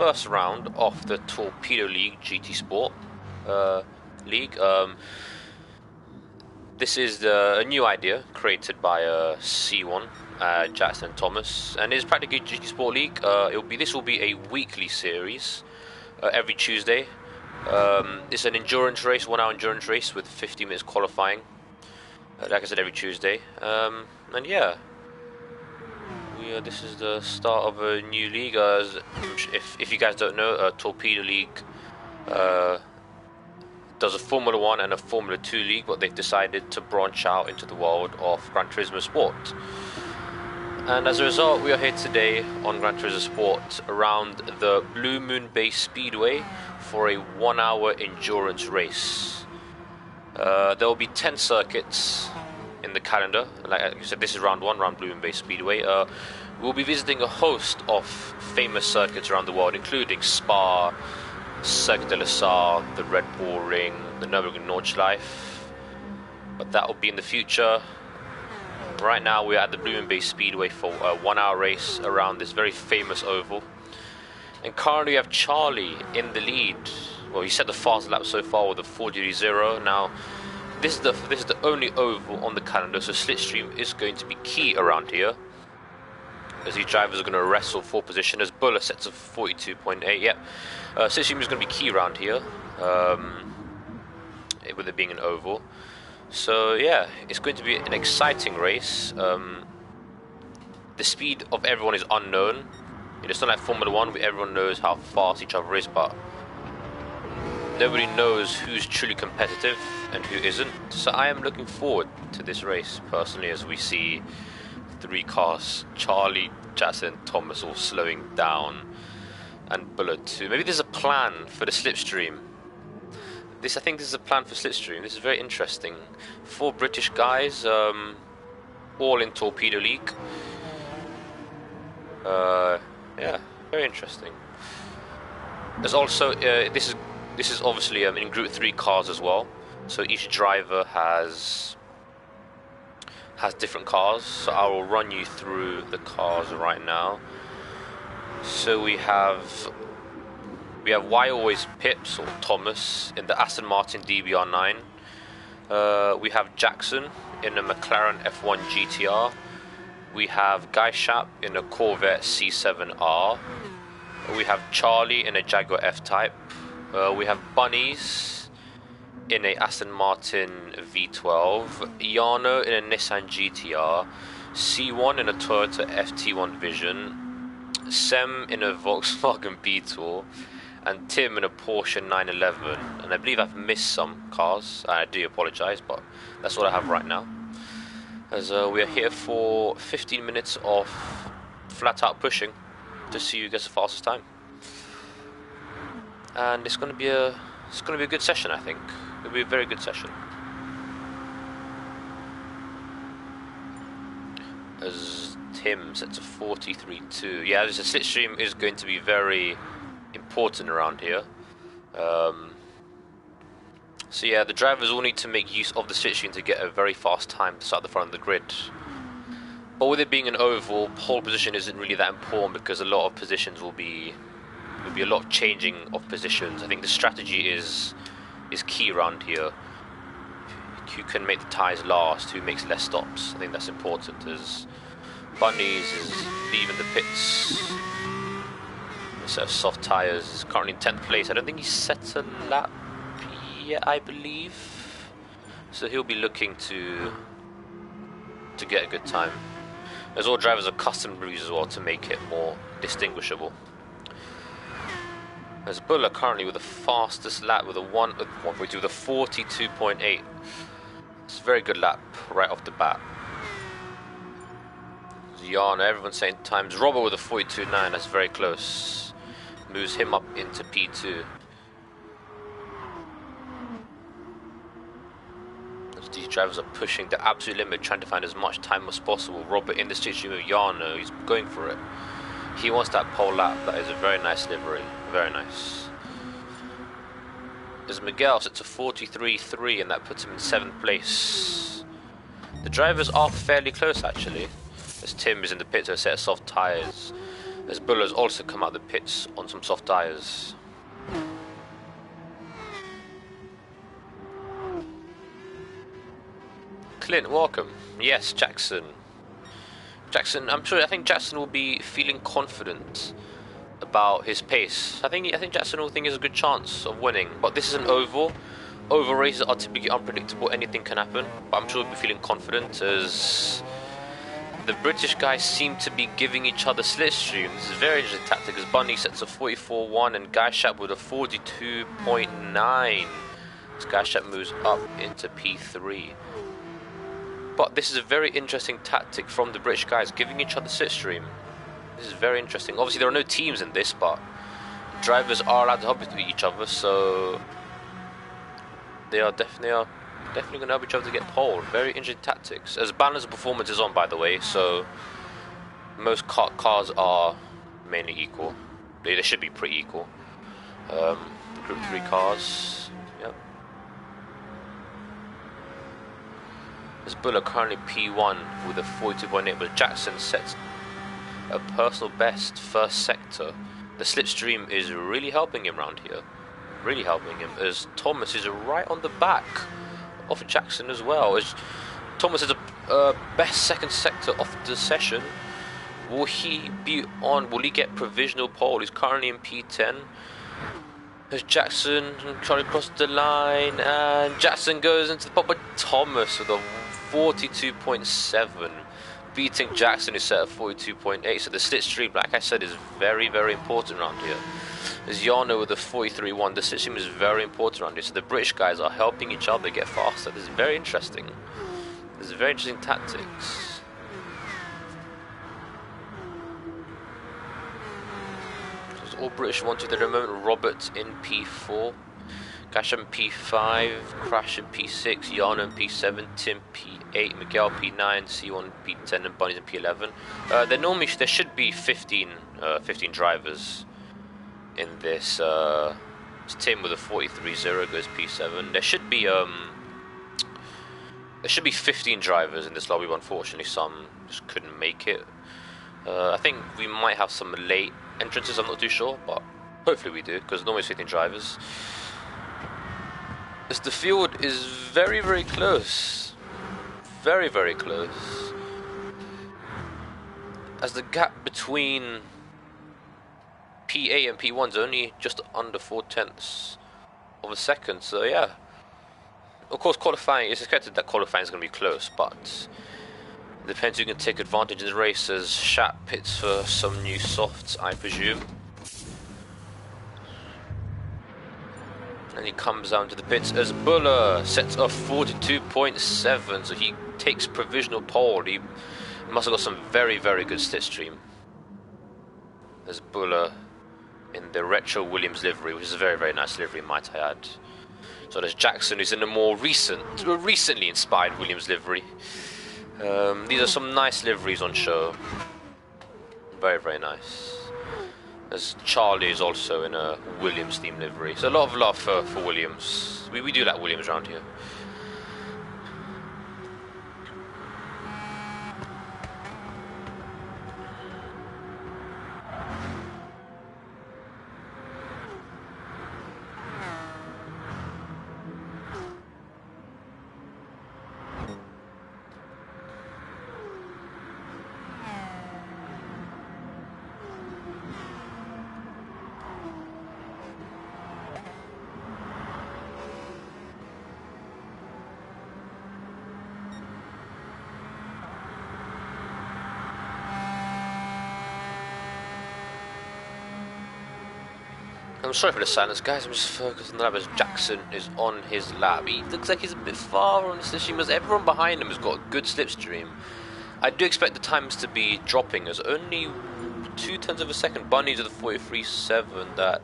first round of the Torpedo League GT Sport League. This is a new idea created by C1, Jackson and Thomas, and it's practically GT Sport League. This will be a weekly series every Tuesday. It's an endurance race, 1 hour endurance race with 50 minutes qualifying. Like I said, every Tuesday. And yeah, this is the start of a new league. If you guys don't know, Torpedo League does a Formula 1 and a Formula 2 league, but they've decided to branch out into the world of Gran Turismo Sport. And as a result, we are here today on Gran Turismo Sport around the Blue Moon Bay Speedway for a 1 hour endurance race. There will be 10 circuits in the calendar. Like I said, this is round 1, round Blue Moon Bay Speedway. We'll be visiting a host of famous circuits around the world, including Spa, Circuit de la Sarre, the Red Bull Ring, the Nürburgring Nordschleife, but that will be in the future. Right now we're at the Blue Moon Bay Speedway for a 1 hour race around this very famous oval, and currently we have Charlie in the lead. Well, he set the fast lap so far with a 4:0. Now this is the only oval on the calendar, so slipstream is going to be key around here, as these drivers are going to wrestle for position. As Buller sets a 42.8. Yep. Slipstream is going to be key around here, with it being an oval. So yeah, it's going to be an exciting race. The speed of everyone is unknown. It's not like Formula 1 where everyone knows how fast each other is, but nobody knows who's truly competitive and who isn't. So I am looking forward to this race personally, as we see 3 cars, Charlie, Jackson, Thomas, all slowing down, and Bullet too. Maybe there's a plan for the slipstream. I think this is a plan for slipstream. This is very interesting. 4 British guys, all in Torpedo League. Yeah, very interesting. There's also this is obviously in Group 3 cars as well. So each driver has different cars, so I will run you through the cars right now. So we have Why Always Pips, or Thomas, in the Aston Martin DBR9. We have Jackson in a McLaren F1 GTR. We have Guy Schaap in a Corvette C7R. We have Charlie in a Jaguar F-Type. We have Bunnies in a Aston Martin V12, Jarno in a Nissan GTR, C1 in a Toyota FT1 Vision, Sem in a Volkswagen Beetle, and Tim in a Porsche 911. And I believe I've missed some cars. I do apologise, but that's what I have right now. As we are here for 15 minutes of flat out pushing to see who gets the fastest time. And it's going to be a good session, I think. It'll be a very good session. As Tim sets a 43.2. Yeah, the slipstream is going to be very important around here. So yeah, the drivers will need to make use of the slipstream to get a very fast time to start the front of the grid. But with it being an oval, pole position isn't really that important, because a lot of positions will be a lot of changing of positions. I think the strategy is key around here. Who can make the tyres last, who makes less stops. I think that's important, as Bunnies is leaving the pits. A set of soft tyres, is currently in 10th place. I don't think he's set a lap yet, I believe. So he'll be looking to get a good time. As all drivers are custom brews as well to make it more distinguishable. As Buller currently with the fastest lap with a 42.8. It's a very good lap right off the bat. Jarno, everyone's saying times. Robert with a 42.9, that's very close. Moves him up into P2. As these drivers are pushing the absolute limit, trying to find as much time as possible. Robert in the situation with Jarno, he's going for it. He wants that pole lap. That is a very nice livery. Very nice. As Miguel sets a 43.3, and that puts him in 7th place. The drivers are fairly close, actually. As Tim is in the pit to a set of soft tyres. as Buller's also come out the pits on some soft tyres. Clint, welcome. Yes, Jackson. I think Jackson will be feeling confident about his pace. I think Jackson will think he has a good chance of winning. But this is an oval. Oval races are typically unpredictable. Anything can happen. But I'm sure he'll be feeling confident as the British guys seem to be giving each other slipstream. This is very interesting tactic as Bunny sets a 44.1 and Guyshap with a 42.9. As Guyshap moves up into P3. But this is a very interesting tactic from the British guys, giving each other slipstream. This is very interesting. Obviously, there are no teams in this, but drivers are allowed to help each other, so they are definitely going to help each other to get pole. Very interesting tactics. As balance of performance is on, by the way, so most cars are mainly equal. They should be pretty equal. Group 3 cars. Yep. As Buller currently P1 with a 42.8, but Jackson sets a personal best first sector. The slipstream is really helping him around here. Really helping him, as Thomas is right on the back of Jackson as well. As Thomas is a best second sector of the session. Will he get provisional pole? He's currently in P10. As Jackson trying to cross the line, and Jackson goes into the pole, but Thomas with a 42.7, beating Jackson, who set at 42.8. So the slipstream, like I said, is very, very important around here. As Yarno with a 43.1, the slipstream is very important around here. So the British guys are helping each other get faster. This is very interesting. This is very interesting tactics. So all British wanted at the moment. Robert in P4. Cash in P5, Crash in P6, Yarno in P7, Tim P8, Miguel P9, C1 P10, and Bunny's in P11. There should be 15 drivers in this. Tim with a 43.0 goes P7. There should be 15 drivers in this lobby, but unfortunately some just couldn't make it. I think we might have some late entrances, I'm not too sure, but hopefully we do, because normally it's 15 drivers. As the field is very, very close. Very, very close. As the gap between P8 and P1 is only just under 0.4 of a second, so yeah. Of course, qualifying, it's expected that qualifying is going to be close, but it depends who can take advantage in the race, as Shat pits for some new softs, I presume. And he comes down to the pits as Buller sets a 42.7, so he takes provisional pole. He must have got some very, very good slipstream. There's Buller in the retro Williams livery, which is a very, very nice livery, might I add. So there's Jackson, who's in a more recently inspired Williams livery. These are some nice liveries on show. Very, very nice. As Charlie is also in a Williams theme livery. So a lot of love for Williams. We do like Williams around here. I'm sorry for the silence, guys. I'm just focused on the lap as Jackson is on his lap. He looks like he's a bit far on the slipstream as everyone behind him has got a good slipstream. I do expect the times to be dropping as only 0.2 of a second. Bunny to the 43.7 that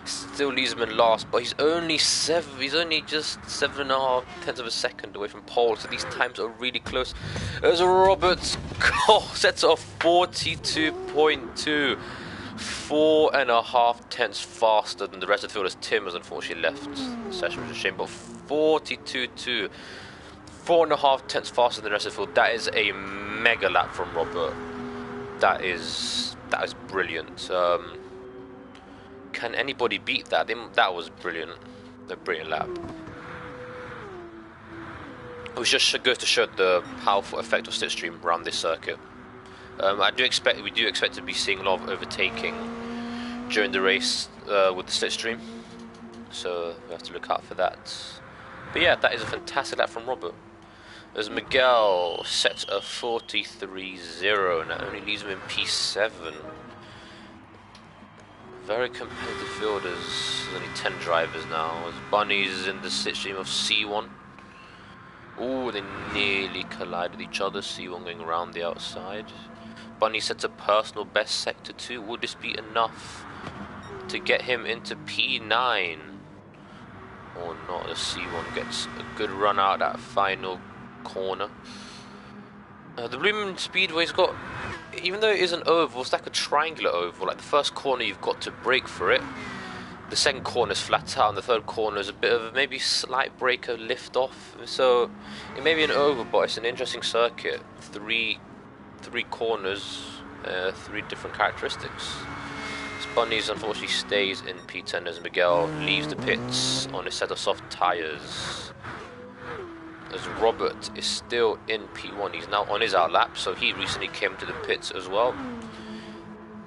still leaves him in last, but he's only just 7.5 of a second away from pole, so these times are really close. As Roberts sets off 42.2. 4.5 faster than the rest of the field, as Tim has unfortunately left the session, which is a shame, but 42.2, 4.5 faster than the rest of the field. That is a mega lap from Robert. That is That is brilliant. Can anybody beat that? That was brilliant. A brilliant lap. It just goes to show the powerful effect of slipstream around this circuit. We do expect to be seeing a lot of overtaking during the race with the slipstream, so we have to look out for that. But yeah, that is a fantastic lap from Robert. As Miguel sets a 43.0 and that only leaves him in P7. Very competitive field. There's only 10 drivers now. As Bunny's in the slipstream of C1. Ooh, they nearly collide with each other. C1 going around the outside. Bunny sets a personal best sector 2. Would this be enough to get him into P9? Or not, as C1 gets a good run out that final corner. The Blue Moon Speedway's got, even though it is an oval, it's like a triangular oval. Like the first corner you've got to brake for it. The second corner is flat out, and the third corner is a bit of a maybe slight break, a lift off. So it may be an oval, but it's an interesting circuit. Three corners, 3 different characteristics. Bunny's unfortunately stays in P10 as Miguel leaves the pits on a set of soft tyres. As Robert is still in P1, he's now on his outlap, so he recently came to the pits as well.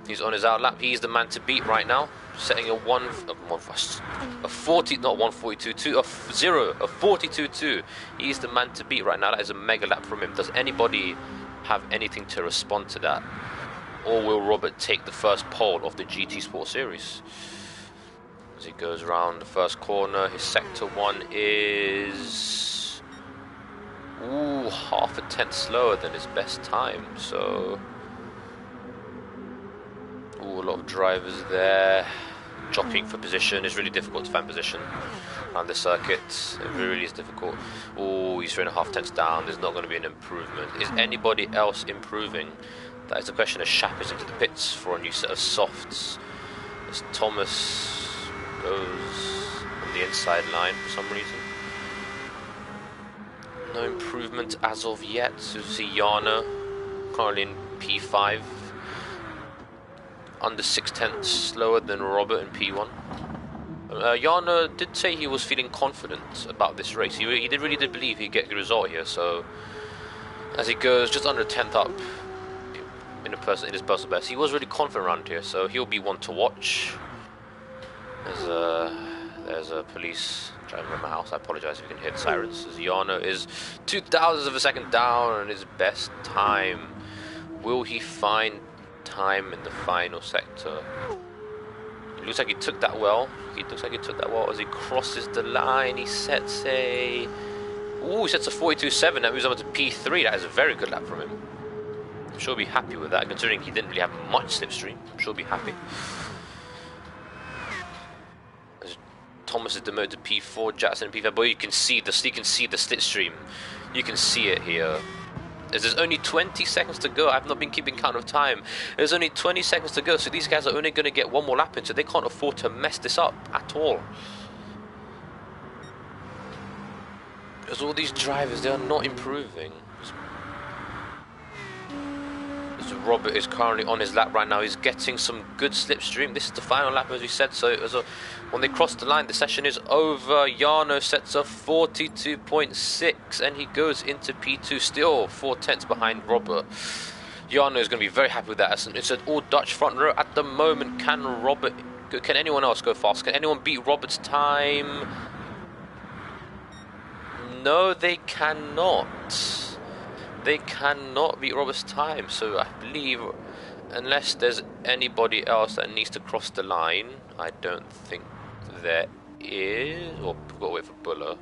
He's on his outlap, he's the man to beat right now, setting a 42.2. He's the man to beat right now. That is a mega lap from him. Does anybody have anything to respond to that? Or will Robert take the first pole of the GT Sport Series? As he goes around the first corner, his sector 1 is half a tenth slower than his best time. So a lot of drivers there jockeying for position. It's really difficult to find position around the circuit. It really is difficult. He's 3.5 tenths down. There's not going to be an improvement. Is anybody else improving? That is the question. As Shap is into the pits for a new set of softs. As Thomas goes on the inside line for some reason. No improvement as of yet. So you see Yana currently in P5. Under 6 tenths slower than Robert in P1. Yana did say he was feeling confident about this race. He really did believe he'd get a good result here. So as he goes just under a tenth up in his personal best, he was really confident around here. So he'll be one to watch. There's a police driving around my house. I apologize if you can hear the sirens. As Yana is 0.02 of a second down on his best time. Will he find time in the final sector? It looks like he took that well. As he crosses the line. He sets a 42.7. That moves on to P3. That is a very good lap from him. I'm sure he'll be happy with that, considering he didn't really have much slipstream. I'm sure he'll be happy. As Thomas is demoted to P4, Jackson P5. But you can see the slipstream. You can see it here. There's only 20 seconds to go. I've not been keeping count of time. There's only 20 seconds to go, so these guys are only going to get one more lap in, so they can't afford to mess this up at all. Because all these drivers, they are not improving. So Robert is currently on his lap right now. He's getting some good slipstream. This is the final lap, as we said. So when they cross the line, the session is over. Jarno sets a 42.6 and he goes into P2, still 4 tenths behind Robert. Jarno is going to be very happy with that. It's an all Dutch front row at the moment. Can anyone else go fast? Can anyone beat Robert's time? No, they cannot. They cannot beat Robert's time, so I believe, unless there's anybody else that needs to cross the line, I don't think there is. Or we've got to wait for Buller.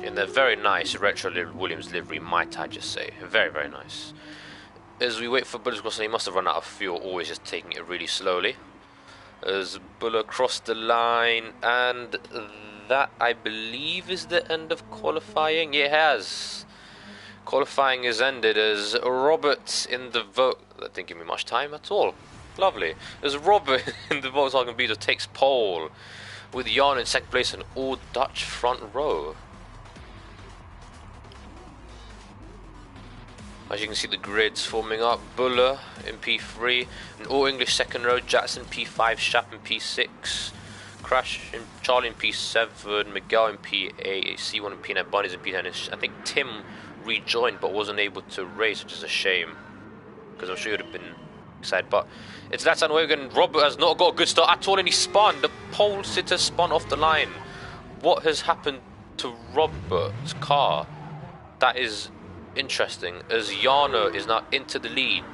In the very nice retro Williams livery, might I just say. Very, very nice. As we wait for Buller to cross, he must have run out of fuel, always just taking it really slowly. As Buller crossed the line, and that, I believe, is the end of qualifying. Yeah, it has. Qualifying is ended as Robert in the vote. That didn't give me much time at all. Lovely. As Robert in the Volkswagen Beetle takes pole with Jan in second place and all Dutch front row. As you can see, the grids forming up. Buller in P3, an all English second row, Jackson P5, Shap in P6, Crash in Charlie in P7, Miguel in P8, C1 in P9, Bunnies in P10. I think Tim rejoined but wasn't able to race, which is a shame, because I'm sure he would have been excited. But it's Latan Wegan. Robert has not got a good start at all, and he spun. The pole sitter spun off the line. What has happened to Robert's car? That is interesting, as Yarno is now into the lead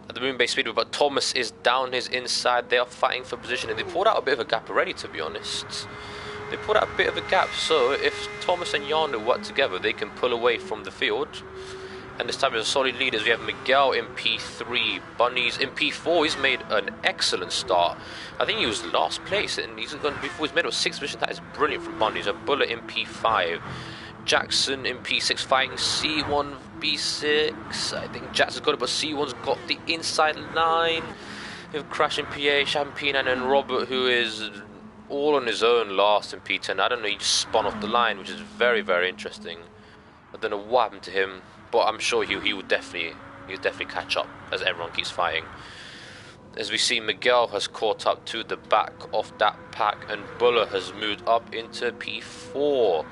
at the Moonbase Speedway, but Thomas is down his inside. They are fighting for position, and they pulled out a bit of a gap already, to be honest. They pulled out a bit of a gap, so if Thomas and Yarno work together, they can pull away from the field. And this time there's a solid lead, as we have Miguel in P3, Bunnies in P4. He's made an excellent start. I think he was last place, and he's gone before he's made a 6th position. That is brilliant from Bunnies. A Bullet in P5, Jackson in P6 fighting C1 B6. I think Jackson's got it, but C1's got the inside line. We have Crash in P8, Shab in P9, and Robert, who is all on his own last in P10. I don't know, he just spun off the line, which is very, very interesting. I don't know what happened to him, but I'm sure he would definitely catch up as everyone keeps fighting. As we see, Miguel has caught up to the back of that pack, and Buller has moved up into P4.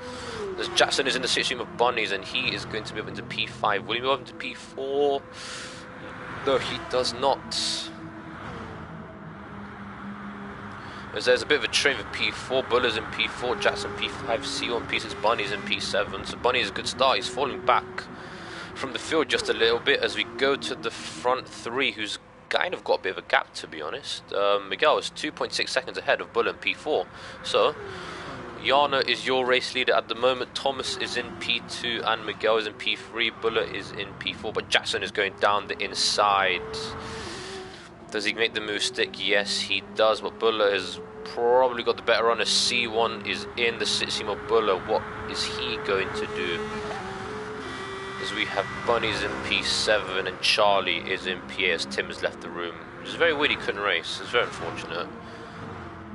As Jackson is in the situation of Bunnies, and he is going to move into P5. Will he move up into P4? No, he does not. As there's a bit of a train with P4, Buller's in P4, Jackson P5, C1, P6, Bunnies in P7. So Bunnies is a good start. He's falling back from the field just a little bit as we go to the front three, who's kind of got a bit of a gap, to be honest. Miguel is 2.6 seconds ahead of Buller in P4. So Yarno is your race leader at the moment. Thomas is in P2 and Miguel is in P3. Buller is in P4, but Jackson is going down the inside. Does he make the move stick? Yes, he does, but Buller has probably got the better run as C1 is in the situation of Buller. What is he going to do? As we have Bunnies in P7 and Charlie is in P8 as Tim has left the room. Which is very weird he couldn't race. It's very unfortunate.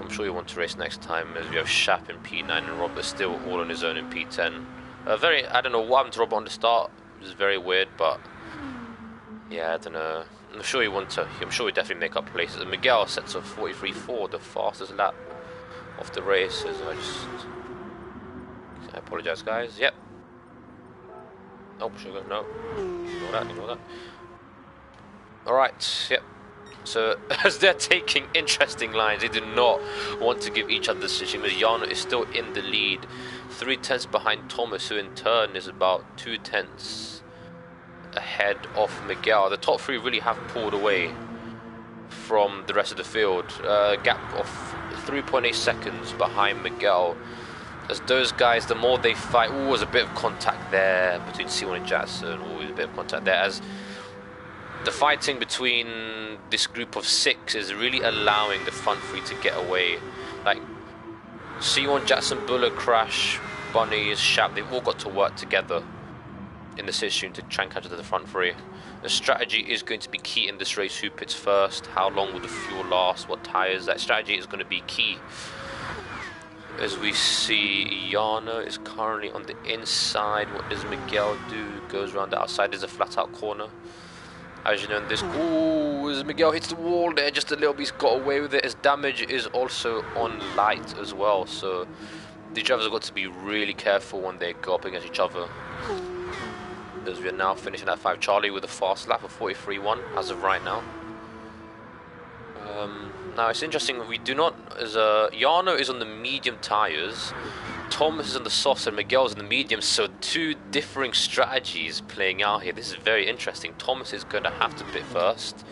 I'm sure he'll want to race next time, as we have Shap in P9 and Robert still all on his own in P10. I don't know what happened to Robert on the start. It was very weird, but yeah, I don't know. I'm sure he definitely make up places. And Miguel sets a 43.4, the fastest lap of the race. I apologize, guys. Yep. Oh, sugar, no. Ignore that. Alright, yep. So, as they're taking interesting lines, they do not want to give each other the decision. Yarno is still in the lead. 3/10 behind Thomas, who in turn is about 2/10 ahead of Miguel. The top three really have pulled away from the rest of the field. Gap of 3.8 seconds behind Miguel. As those guys, the more they fight, there's a bit of contact there between C1 and Jackson. Always a bit of contact there, as the fighting between this group of 6 is really allowing the front three to get away. Like C1, Jackson, Buller, Crash, Bunnies, Shap, they've all got to work together in the situation to try and catch up to the front three. The strategy is going to be key in this race. Who pits first? How long will the fuel last? What tyres? That strategy is going to be key. As we see, Yarno is currently on the inside. What does Miguel do? Goes around the outside. There's a flat out corner. As you know, in this, as Miguel hits the wall there just a little bit, he's got away with it. His damage is also on light as well, so the drivers have got to be really careful when they go up against each other. As we are now finishing at 5. Charlie with a fast lap of 43.1 as of right now. Now it's interesting, we do not, as Yarno is on the medium tyres, Thomas is on the softs and Miguel is on the medium, so two differing strategies playing out here. This is very interesting. Thomas is going to have to pit first.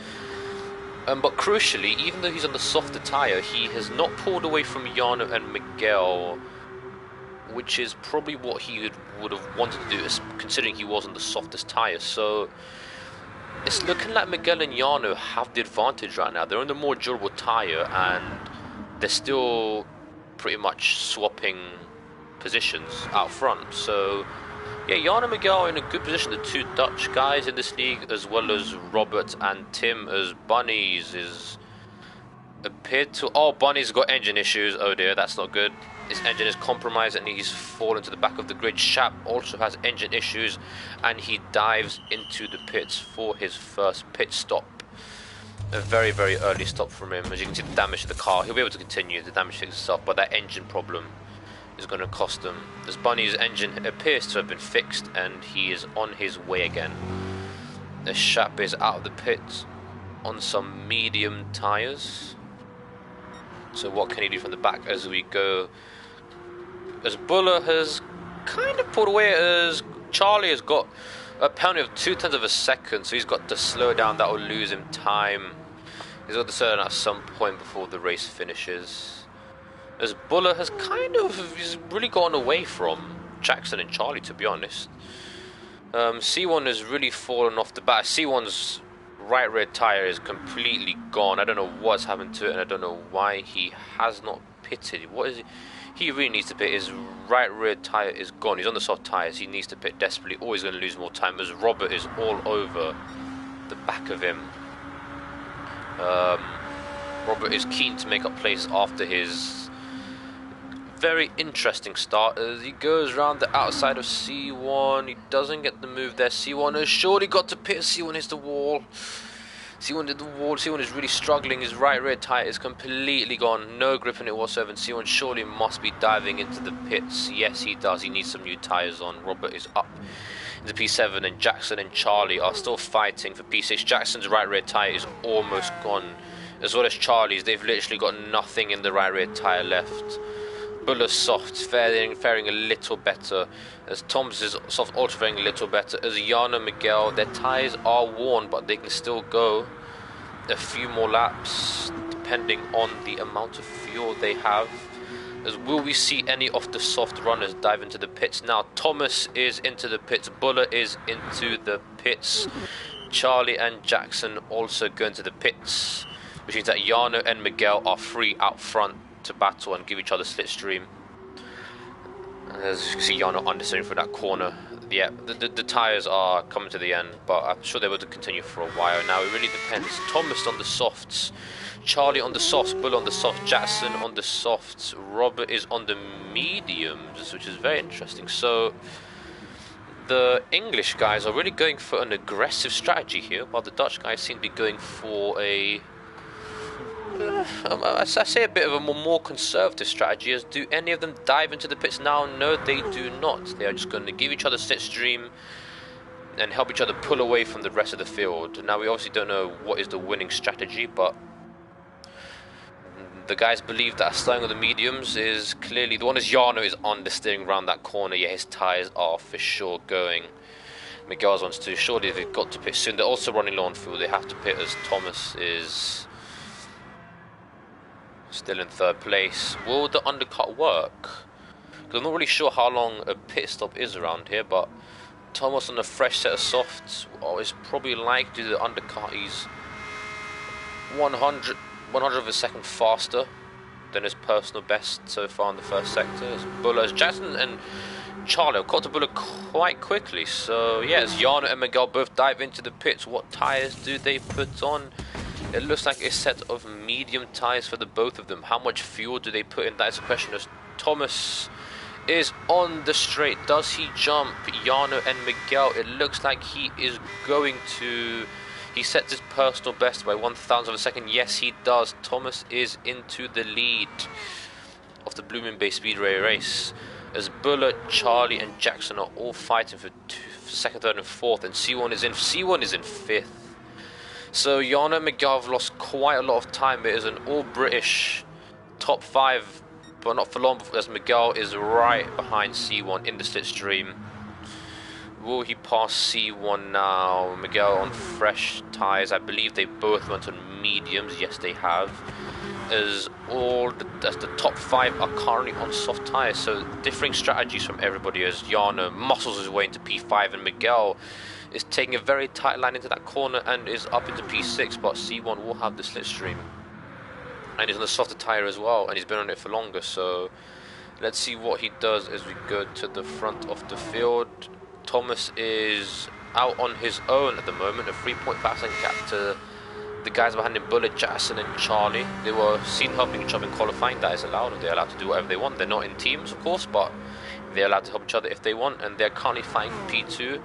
But crucially, even though he's on the softer tyre, he has not pulled away from Yarno and Miguel, which is probably what he would have wanted to do, considering he was on the softest tyre. So it's looking like Miguel and Yarno have the advantage right now. They're on the more durable tyre, and they're still pretty much swapping positions out front. So yeah, Yarno and Miguel are in a good position. The two Dutch guys in this league, as well as Robert and Tim, as Bunnies is appeared to... Oh, Bunnies got engine issues. Oh dear, that's not good. His engine is compromised and he's fallen to the back of the grid. Shap also has engine issues and he dives into the pits for his first pit stop. A very, very early stop from him. As you can see the damage to the car, he'll be able to continue, the damage fixes itself, but that engine problem is going to cost him. As Bunny's engine appears to have been fixed and he is on his way again. As Shap is out of the pit on some medium tyres. So what can he do from the back as we go? As Buller has kind of pulled away, as Charlie has got a penalty of 0.2 of a second, so he's got to slow down. That will lose him time. He's got to slow down at some point before the race finishes. As Buller has he's really gone away from Jackson and Charlie, to be honest. C1 has really fallen off the bat. C1's right rear tyre is completely gone. I don't know what's happened to it, and I don't know why he has not pitted. What is it? He really needs to pit. His right rear tyre is gone. He's on the soft tyres. He needs to pit desperately, or he's going to lose more time, as Robert is all over the back of him. Robert is keen to make up place after his very interesting start, as he goes around the outside of C1. He doesn't get the move there. C1 has surely got to pit. C1 hits the wall. C1 did the wall. C1 is really struggling. His right rear tyre is completely gone. No grip in it whatsoever. And C1 surely must be diving into the pits. Yes, he does. He needs some new tyres on. Robert is up into P7, and Jackson and Charlie are still fighting for P6. Jackson's right rear tyre is almost gone, as well as Charlie's. They've literally got nothing in the right rear tyre left. Buller's soft, faring a little better, as Tom's is soft, also faring a little better, as Jano, Miguel, their tyres are worn, but they can still go a few more laps, depending on the amount of fuel they have. As will we see any of the soft runners dive into the pits now? Thomas is into the pits, Buller is into the pits, Charlie and Jackson also go into the pits, which means that Jano and Miguel are free out front to battle and give each other slipstream. As you can see, Jano understeering for that corner. Yeah, the tyres are coming to the end, but I'm sure they will continue for a while now. It really depends. Thomas on the softs, Charlie on the softs, Bull on the soft, Jackson on the softs, Robert is on the mediums, which is very interesting. So the English guys are really going for an aggressive strategy here, while the Dutch guys seem to be going for a I say a bit of a more conservative strategy. As do any of them dive into the pits now? No, they do not. They are just going to give each other slipstream and help each other pull away from the rest of the field. Now we obviously don't know what is the winning strategy, but the guys believe that starting with the mediums is clearly the one. As Jano is understeering around that corner. Yeah, his tyres are for sure going. Miguel's ones too. Surely they've got to pit soon. They're also running low on fuel. They have to pit, as Thomas is still in third place. Will the undercut work? Because I'm not really sure how long a pit stop is around here, but Thomas on a fresh set of softs is probably likely to do the undercut. He's 100 of a second faster than his personal best so far in the first sector. As Buller, as Jackson and Charlie have caught to Buller quite quickly. So yeah, as Jano and Miguel both dive into the pits, what tyres do they put on? It looks like a set of medium tyres for the both of them. How much fuel do they put in? That is a question. As Thomas is on the straight, does he jump Jano and Miguel? It looks like he is going to. He sets his personal best by 1,000 of a second. Yes, he does. Thomas is into the lead of the Blooming Bay Speedway race, as Buller, Charlie and Jackson are all fighting for second, third and fourth, and C1 is in fifth. So Jano and Miguel have lost quite a lot of time. It is an all-British top 5, but not for long, as Miguel is right behind C1 in the slipstream. Will he pass C1 now? Miguel on fresh tyres. I believe they both went on mediums. Yes, they have. As the top 5 are currently on soft tyres. So differing strategies from everybody, as Jano muscles his way into P5 and Miguel is taking a very tight line into that corner and is up into P6, but C1 will have the slipstream. And he's on the softer tyre as well, and he's been on it for longer, so let's see what he does as we go to the front of the field. Thomas is out on his own at the moment, a 3.5 second gap to the guys behind him, Bullet, Jackson and Charlie, they were seen helping each other in qualifying. That is allowed. They're allowed to do whatever they want. They're not in teams, of course, but they're allowed to help each other if they want, and they're currently fighting P2.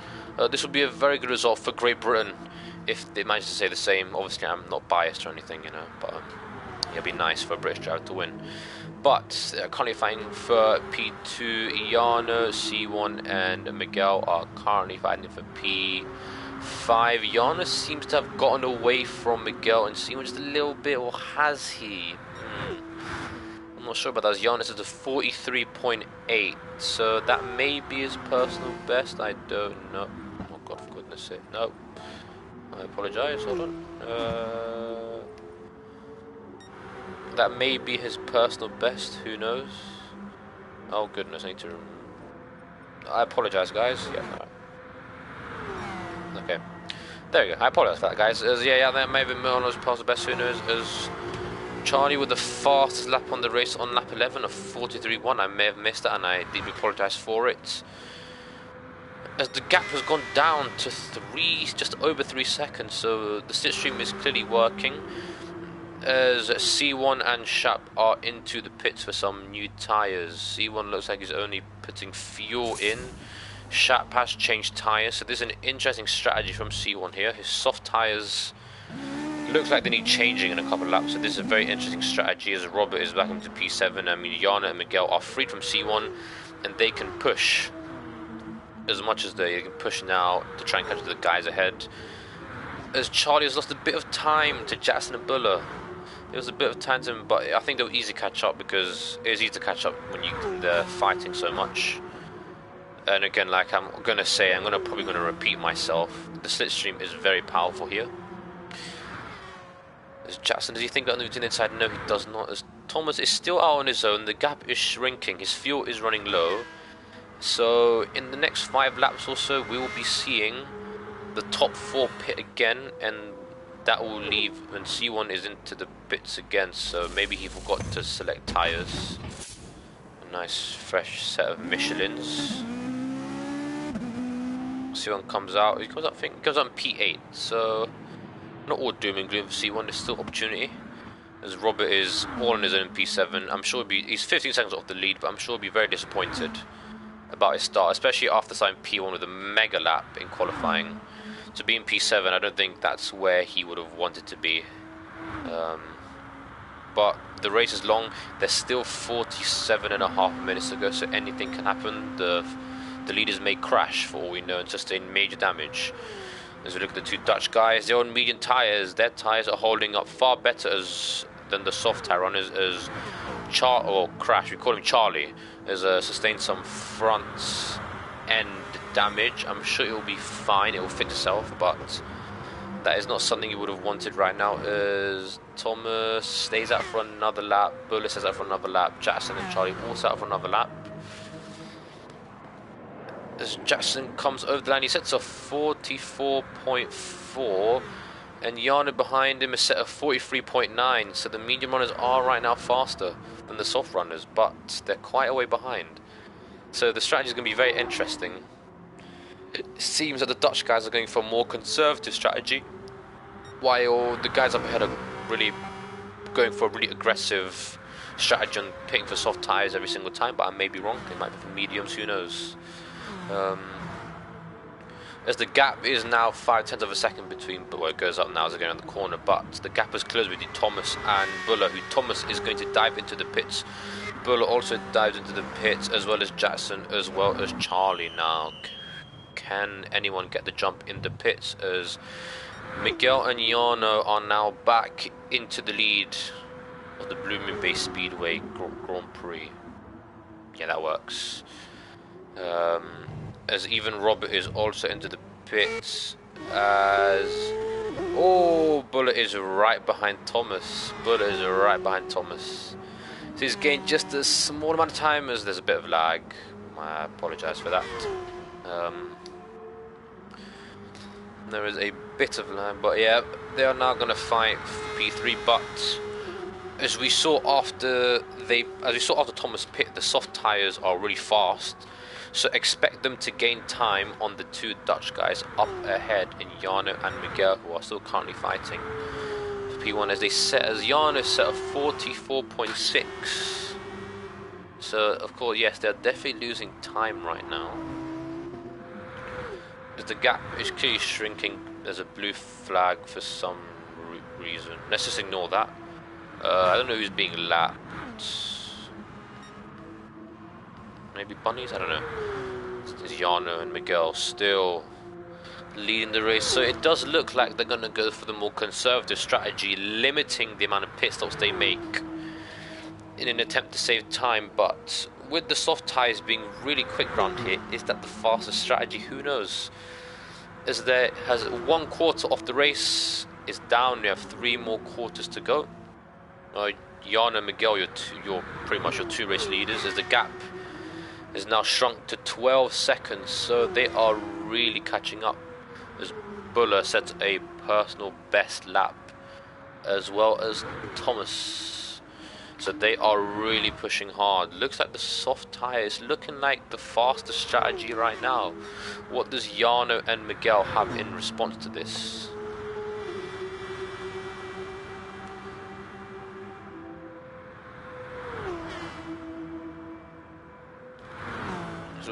This would be a very good result for Great Britain if they manage to say the same. Obviously, I'm not biased or anything, you know, but it'd be nice for a British driver to win. But they're currently fighting for P2. Iana, C1 and Miguel are currently fighting for P5. Iana seems to have gotten away from Miguel and C1 just a little bit, or has he? I'm not sure about that. Giannis is a 43.8, so that may be his personal best. I don't know. Oh God, for goodness sake, no. I apologise. Hold on. That may be his personal best. Who knows? Oh goodness, I need to. I apologise, guys. Yeah. Right. Okay. There we go. I apologise for that, guys. Yeah, that may have been Milano's personal best. Who knows? As Charlie with the fastest lap on the race on lap 11 of 43.1. I may have missed that, and I deeply apologise for it. As the gap has gone down to just over 3 seconds, so the slipstream is clearly working. As C1 and Shap are into the pits for some new tyres. C1 looks like he's only putting fuel in. Shap has changed tyres, so this is an interesting strategy from C1 here. His soft tyres looks like they need changing in a couple of laps, so this is a very interesting strategy as Robert is back into P7. I mean, Yana and Miguel are freed from C1 and they can push as much as they can push now to try and catch the guys ahead. As Charlie has lost a bit of time to Jackson and Buller. It was a bit of time to him, but I think they'll easily catch up because it is easy to catch up when they're fighting so much. And again, like I'm gonna say, I'm probably gonna repeat myself. The slipstream is very powerful here. As Jackson, does he think that on the inside? No, he does not. As Thomas is still out on his own, the gap is shrinking, his fuel is running low. So in the next 5 laps or so, we will be seeing the top 4 pit again, and that will leave when C1 is into the pits again. So maybe he forgot to select tyres. A nice fresh set of Michelins. C1 comes out. He comes out, I think, goes on P8. So not all doom and gloom for C1. There's still opportunity. As Robert is all on his own P7. I'm sure he's 15 seconds off the lead, but I'm sure he'll be very disappointed about his start, especially after signing P1 with a mega lap in qualifying. To be in P7, I don't think that's where he would have wanted to be. But the race is long. There's still 47.5 minutes to go, so anything can happen. The leaders may crash for all we know and sustain major damage. As we look at the 2 Dutch guys, they're on medium tyres. Their tyres are holding up far better than the soft tyre runners. As Crash, we call him Charlie, has sustained some front end damage. I'm sure it will be fine, it will fix itself, but that is not something you would have wanted right now. As Thomas stays out for another lap, Bullet stays out for another lap, Jackson and Charlie also out for another lap. As Jackson comes over the line, he sets a 44.4, and Yana behind him is set a 43.9, so the medium runners are right now faster than the soft runners, but they're quite a way behind. So the strategy is going to be very interesting. It seems that the Dutch guys are going for a more conservative strategy, while the guys up ahead are really going for a really aggressive strategy on picking for soft tyres every single time, but I may be wrong. It might be for mediums, who knows. As the gap is now 0.5 of a second between, well, it goes up now as they go around the corner, but the gap is closed between Thomas and Buller, who Thomas is going to dive into the pits. Buller also dives into the pits, as well as Jackson, as well as Charlie. Now, can anyone get the jump in the pits, as Miguel and Yano are now back into the lead of the Blue Moon Bay Speedway Grand Prix. Yeah, that works. As even Robert is also into the pits, as Buller is right behind Thomas. Buller is right behind Thomas. So he's gained just a small amount of time, as there's a bit of lag. I apologise for that. There is a bit of lag, but yeah, they are now going to fight for P3. But as we saw after Thomas pit, the soft tyres are really fast. So expect them to gain time on the 2 Dutch guys up ahead in Jano and Miguel, who are still currently fighting. P1 as Jarno is set of 44.6. So of course, yes, they're definitely losing time right now. As the gap is clearly shrinking. There's a blue flag for some reason. Let's just ignore that. I don't know who's being lapped. Maybe bunnies? I don't know. There's Jarno and Miguel still leading the race. So it does look like they're going to go for the more conservative strategy, limiting the amount of pit stops they make in an attempt to save time. But with the soft tyres being really quick around here, is that the fastest strategy? Who knows? As there has 1 quarter of the race is down, you have 3 more quarters to go. Jarno and Miguel, you're pretty much your 2 race leaders, as the gap is now shrunk to 12 seconds, so they are really catching up, as Buller sets a personal best lap as well as Thomas. So they are really pushing hard. Looks like the soft tyre is looking like the fastest strategy right now. What does Jarno and Miguel have in response to this?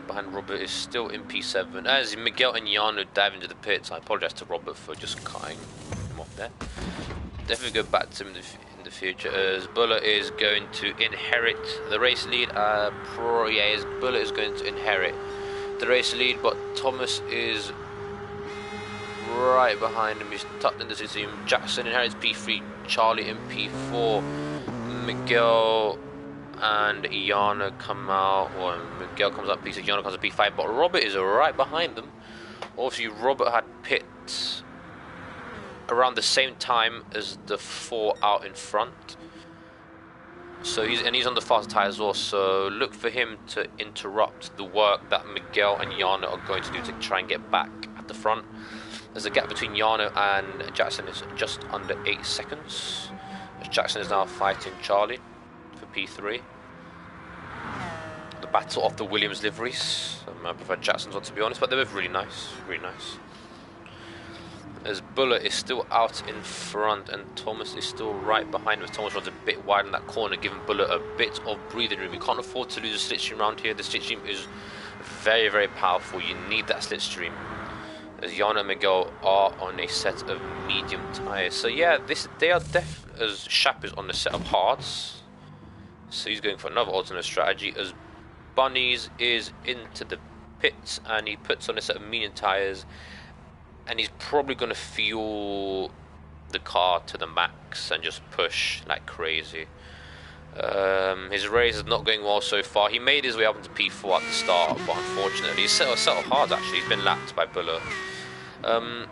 Behind Robert is still in P7 as Miguel and Jarno dive into the pits. I apologize to Robert for just cutting him off there. Definitely go back to him in the future, as Buller is going to inherit the race lead. Buller is going to inherit the race lead, but Thomas is right behind him. He's tucked into his team. Jackson inherits P3, Charlie in P4, Miguel and Jarno come out, or Miguel comes up P6, Jarno comes up P5, but Robert is right behind them. Obviously, Robert had pit around the same time as the 4 out in front, so he's on the fast tyre as well. So look for him to interrupt the work that Miguel and Jarno are going to do to try and get back at the front. There's a gap between Jarno and Jackson is just under 8 seconds. Jackson is now fighting Charlie for P3. The battle of the Williams liveries. I prefer Jackson's one, to be honest, but they're both really nice, really nice. As Buller is still out in front and Thomas is still right behind him. Thomas runs a bit wide in that corner, giving Buller a bit of breathing room. You can't afford to lose a slipstream around here. The slipstream is very, very powerful. You need that slipstream. As Jarno and Miguel are on a set of medium tyres. So yeah, they are as Shap is on a set of hards. So he's going for another alternate strategy, as Bunnies is into the pits and he puts on a set of medium tyres, and he's probably going to fuel the car to the max and just push like crazy. His race is not going well so far. He made his way up into P4 at the start, but unfortunately he's set of hards actually. He's been lapped by Buller.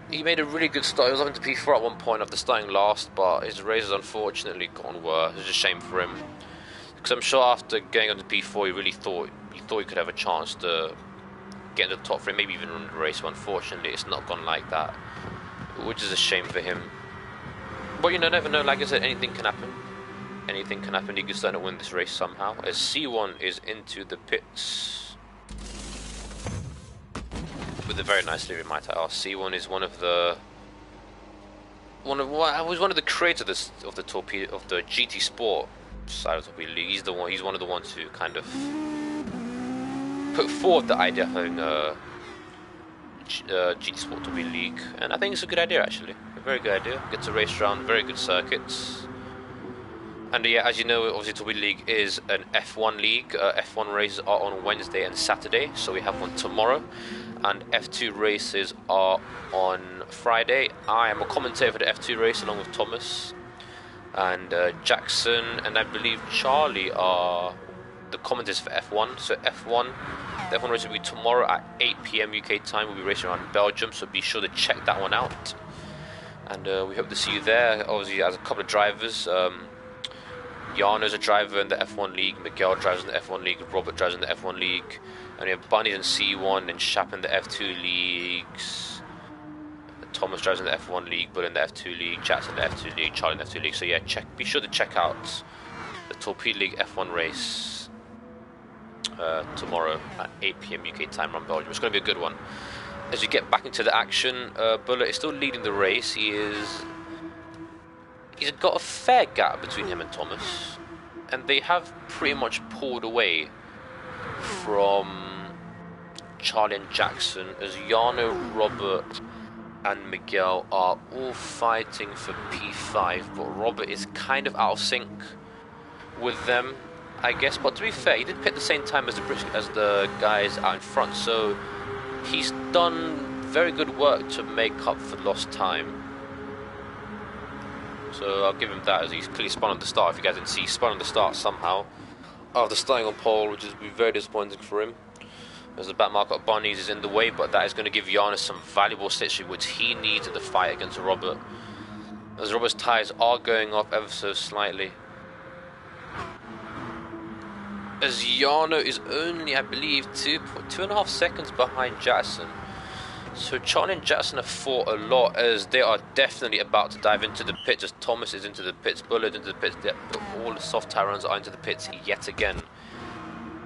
He made a really good start. He was up into P4 at one point after starting last, but his race has unfortunately gone worse. It's a shame for him, because I'm sure after going on to P4 he really thought he could have a chance to get into the top 3, maybe even run the race, but unfortunately it's not gone like that, which is a shame for him. But you never know, like I said, anything can happen. Anything can happen. He could start to win this race somehow, as C1 is into the pits with a very nice livery, might I ask. C1 is one of the creators of the Torpedo, of the GT Sport side of the Torpedo League. He's one of the ones who kind of put forward the idea of having a GT Sport Torpedo League, and I think it's a good idea actually. A very good idea. Gets a race around very good circuits. And yeah, as you know, obviously Torpedo League is an F1 league. F1 races are on Wednesday and Saturday, so we have one tomorrow, and F2 races are on Friday. I am a commentator for the F2 race along with Thomas, and Jackson and I believe Charlie are the commentators for F1. So the F1 race will be tomorrow at 8 PM UK time. We'll be racing around Belgium, so be sure to check that one out. And we hope to see you there. Obviously, as a couple of drivers. Jarno's a driver in the F1 League, Miguel drives in the F1 League, Robert drives in the F1 League, and we have Bunnies in C1 and Shap in the F2 Leagues. Thomas drives in the F1 League, Bull in the F2 League, Jackson in the F2 League, Charlie in the F2 League. So yeah, be sure to check out the Torpedo League F1 race tomorrow at 8 PM UK time around Belgium. It's going to be a good one. As you get back into the action, Buller is still leading the race. He's he's got a fair gap between him and Thomas, and they have pretty much pulled away from Charlie and Jackson, as Jarno, Robert and Miguel are all fighting for P5, but Robert is kind of out of sync with them, I guess. But to be fair, he did pit the same time as the guys out in front, so he's done very good work to make up for lost time. So I'll give him that, as he's clearly spun on the start. If you guys didn't see, he spun on the start somehow after starting on pole, which is very disappointing for him, as the back mark of Bunnies is in the way. But that is going to give Giannis some valuable slipstream, which he needs in the fight against Robert, as Robert's tyres are going off ever so slightly, as Jarno is only, I believe, 2.5 seconds behind Jackson. So Charlie and Jackson have fought a lot, as they are definitely about to dive into the pits, as Thomas is into the pits, Bullard into the pits, all the soft tire runners are into the pits yet again,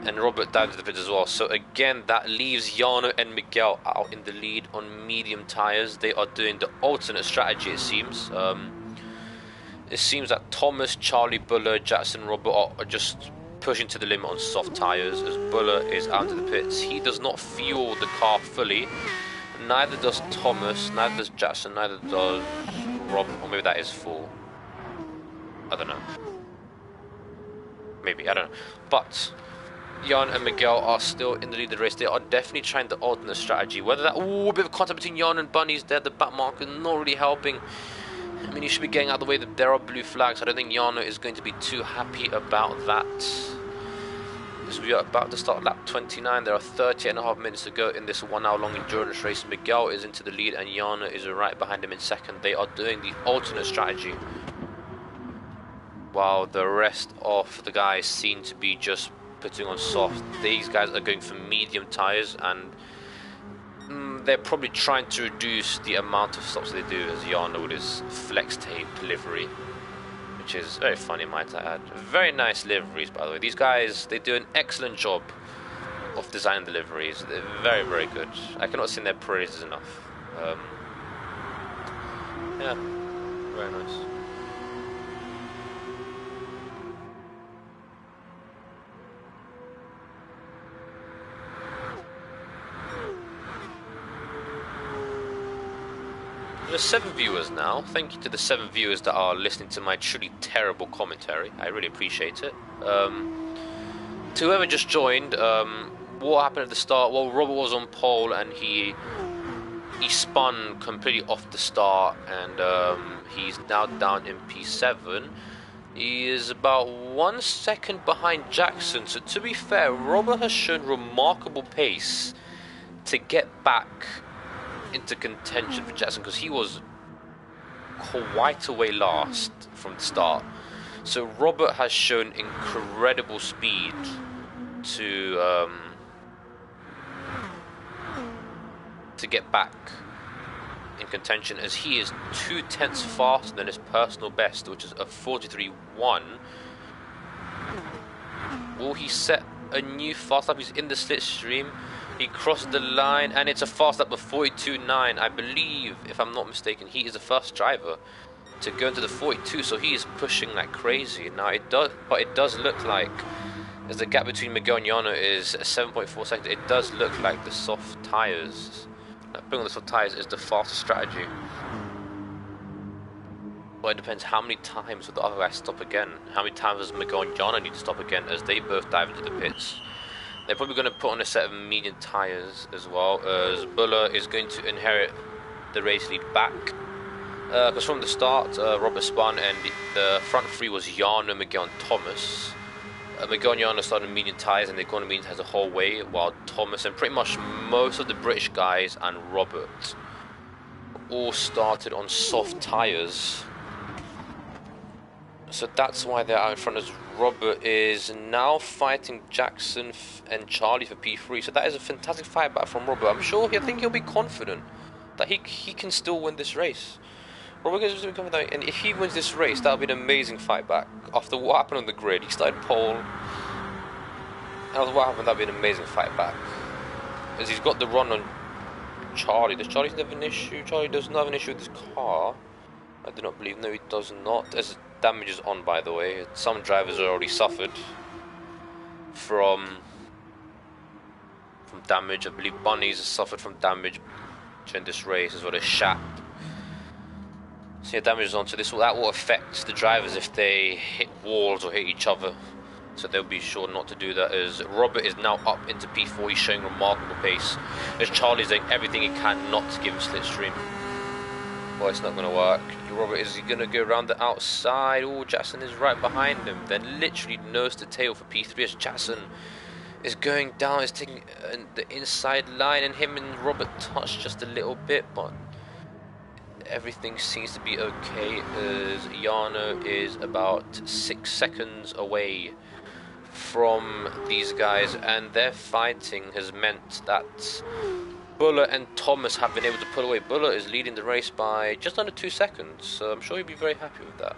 and Robert dived into the pits as well. So again, that leaves Jarno and Miguel out in the lead on medium tires. They are doing the alternate strategy, it seems. It seems that Thomas, Charlie, Bullard, Jackson, Robert are just pushing to the limit on soft tires, as Bullard is out into the pits. He does not fuel the car fully. Neither does Thomas, neither does Jackson, neither does Robert. Or maybe that is full. I don't know. Maybe, I don't know. But Jan and Miguel are still in the lead of the race. They are definitely trying the alternate strategy. Whether that, a bit of contact between Jan and Bunnies there, the back marker not really helping. I mean, he should be getting out of the way. There are blue flags. I don't think Jarno is going to be too happy about that. As we are about to start lap 29, there are 30.5 minutes to go in this 1 hour long endurance race. Miguel is into the lead and Jarno is right behind him in second. They are doing the alternate strategy, while the rest of the guys seem to be just putting on soft. These guys are going for medium tires, and they're probably trying to reduce the amount of stops they do, as Jarno with his flex tape livery, which is very funny, might I add. Very nice liveries, by the way. These guys, they do an excellent job of designing the liveries. They're very, very good. I cannot sing their praises enough. Yeah, very nice. There's 7 viewers now. Thank you to the 7 viewers that are listening to my truly terrible commentary. I really appreciate it. To whoever just joined, what happened at the start? Well, Robert was on pole and he spun completely off the start, and he's now down in P7. He is about 1 second behind Jackson. So to be fair, Robert has shown remarkable pace to get back into contention for Jackson, because he was quite a way last from the start. So Robert has shown incredible speed to get back in contention, as he is 0.2 faster than his personal best, which is a 43.1. Will he set a new fast lap? He's in the slipstream. He crossed the line, and it's a fast lap of 42.9. I believe, if I'm not mistaken, he is the first driver to go into the 42, so he is pushing like crazy. Now it does look like, as the gap between Miguel and Jarno is 7.4 seconds, it does look like the soft tyres, putting on the soft tyres is the fastest strategy. Well, it depends how many times will the other guy stop again. How many times does Miguel and Jarno need to stop again, as they both dive into the pits. They're probably going to put on a set of medium tyres as well, as Buller is going to inherit the race lead back. Because from the start, Robert spun, and the front three was Jarno, Miguel and Thomas. Miguel and Jarno started medium tyres, and they're going to medium tyres the whole way, while Thomas and pretty much most of the British guys and Robert all started on soft tyres. So that's why they're out in front, as Robert is now fighting Jackson and Charlie for P3. So that is a fantastic fight back from Robert. I'm sure, I think he'll be confident that he can still win this race. Robert is going to be confident, and if he wins this race, that'll be an amazing fight back. After what happened on the grid, he started pole. After what happened, that'll be an amazing fight back, as he's got the run on Charlie. Does Charlie have an issue? Charlie does not have an issue with his car. I do not believe. No, he does not. As damage is on, by the way. Some drivers have already suffered from damage. I believe Bunnies has suffered from damage during this race, as well as Shap. So yeah, damage is on. So that will affect the drivers if they hit walls or hit each other. So they'll be sure not to do that. As Robert is now up into P4, he's showing remarkable pace. As Charlie's doing everything he can not to give him slipstream. Well, it's not going to work. Robert is going to go around the outside. Oh, Jackson is right behind him. Then literally nose to tail for P3 as Jackson is going down. Is taking the inside line, and him and Robert touch just a little bit, but everything seems to be okay as Yano is about 6 seconds away from these guys, and their fighting has meant that Buller and Thomas have been able to pull away. Buller is leading the race by just under 2 seconds, so I'm sure he'll be very happy with that.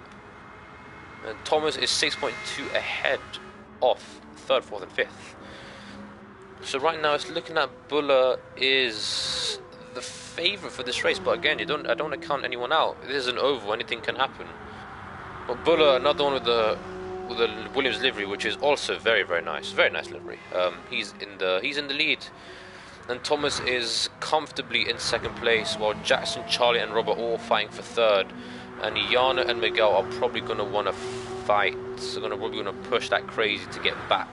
And Thomas is 6.2 ahead off 3rd, 4th and 5th. So right now it's looking at Buller is the favourite for this race, but again, I don't want to count anyone out. This is an oval, anything can happen. But Buller, another one with the Williams livery, which is also very nice livery. He's in the lead. And Thomas is comfortably in 2nd place, while Jackson, Charlie and Robert are all fighting for 3rd. And Yana and Miguel are probably going to want to fight. So they're probably going to push that crazy to get back,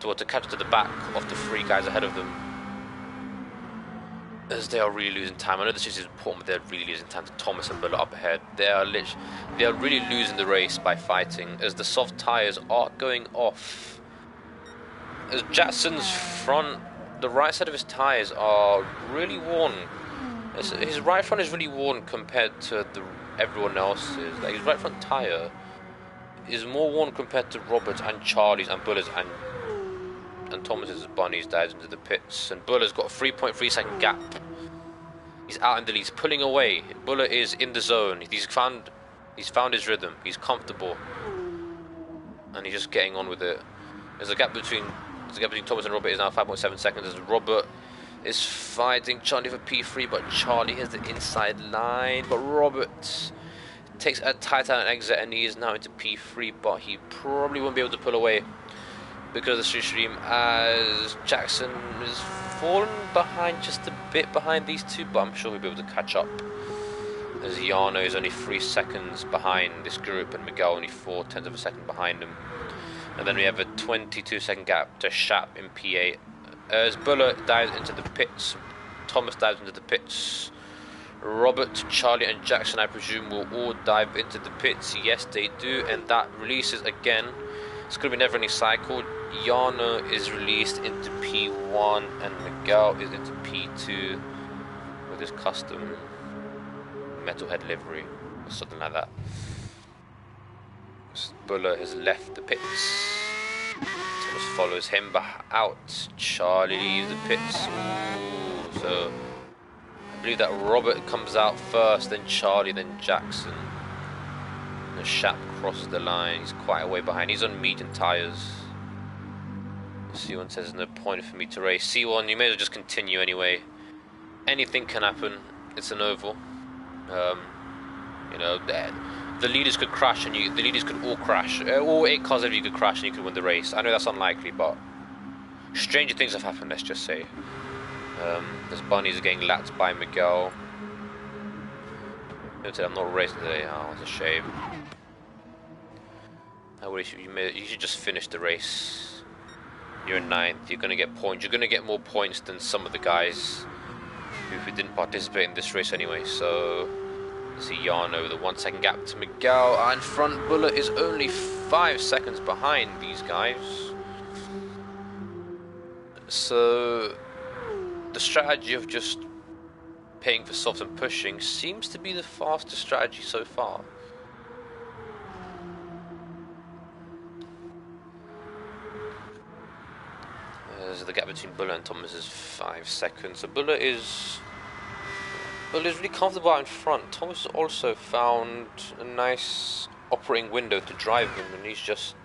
to catch to the back of the 3 guys ahead of them. As they are really losing time. I know this is important, but they're really losing time to Thomas and Buller up ahead. They are really losing the race by fighting, as the soft tyres are going off. As Jackson's front, the right side of his tyres are really worn. His right front is really worn compared to everyone else's. Like, his right front tyre is more worn compared to Robert's and Charlie's and Buller's and Thomas's. Bunnies dives into the pits, and Buller's got a 3.3 second gap. He's out in the lead, he's pulling away. Buller is in the zone. He's found his rhythm. He's comfortable, and he's just getting on with it. There's a gap between Thomas and Robert is now 5.7 seconds. As Robert is fighting Charlie for P3, but Charlie has the inside line. But Robert takes a tight out exit, and he is now into P3, but he probably won't be able to pull away because of the stream, as Jackson is fallen behind just a bit behind these two, but I'm sure he'll be able to catch up, as Yano is only 3 seconds behind this group and Miguel only 0.4 of a second behind him. And then we have a 22 second gap to Shap in P8 as Buller dives into the pits, Thomas dives into the pits, Robert, Charlie and Jackson I presume will all dive into the pits. Yes they do, and that releases again. It's going to be a never-ending cycle. Yana is released into P1 and Miguel is into P2 with his custom metalhead livery or something like that. Buller has left the pits. Thomas follows him out. Charlie leaves the pits. Ooh, so I believe that Robert comes out first, then Charlie, then Jackson. And Shap crosses the line. He's quite a way behind. He's on medium tyres. C1 says there's no point for me to race. C1, you may as well just continue anyway. Anything can happen. It's an oval. You know, the leaders could crash, and the leaders could all crash. All 8 cars of you could crash, and you could win the race. I know that's unlikely, but stranger things have happened. Let's just say. As Bunnies are getting lapped by Miguel. I'm not racing today. Oh, it's a shame. I wish you should just finish the race. You're in 9th. You're going to get points. You're going to get more points than some of the guys who didn't participate in this race anyway. So see Yano with a 1 second gap to Miguel, and front Buller is only 5 seconds behind these guys. So the strategy of just paying for soft and pushing seems to be the fastest strategy so far. There's the gap between Buller and Thomas is 5 seconds. So Buller is really comfortable out in front. Thomas has also found a nice operating window to drive him, and he's just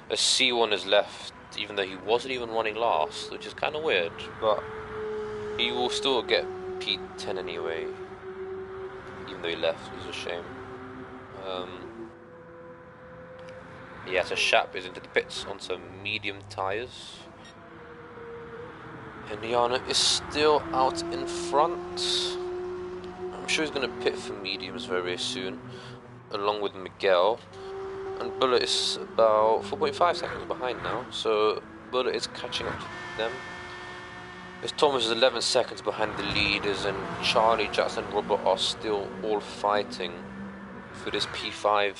a C1 is left, even though he wasn't even running last, which is kind of weird, but he will still get P10 anyway, even even though he left. It's a shame. Yeah, so Shap is into the pits on some medium tyres. And Yana is still out in front. I'm sure he's going to pit for mediums very, very soon, along with Miguel. And Bullet is about 4.5 seconds behind now, so Bullet is catching up to them. As Thomas is 11 seconds behind the leaders, and Charlie, Jackson, and Robert are still all fighting for this P5.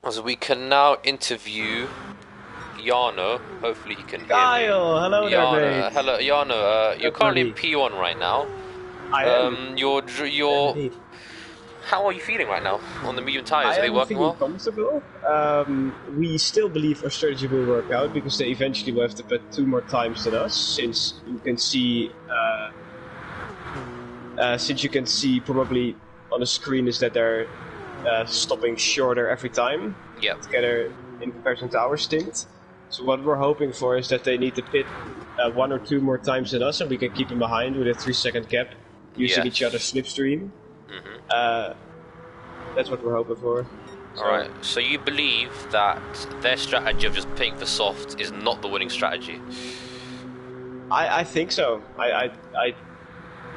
As we can now interview Jarno. Hopefully he can hear Kyle, me. Hello there, mate. Hello, Jarno. You're currently in P1 right now. I am. You're. How are you feeling right now on the medium tires? Are they working well? Comfortable. We still believe our strategy will work out because they eventually will have to pit 2 more times than us. Since you can see, probably on the screen is that they're stopping shorter every time. Yeah. Together in comparison to our stint. So what we're hoping for is that they need to pit 1 or 2 more times than us, and we can keep them behind with a 3-second gap, using each other's slipstream. That's what we're hoping for. Alright, so you believe that their strategy of just pitting for soft is not the winning strategy? I think so.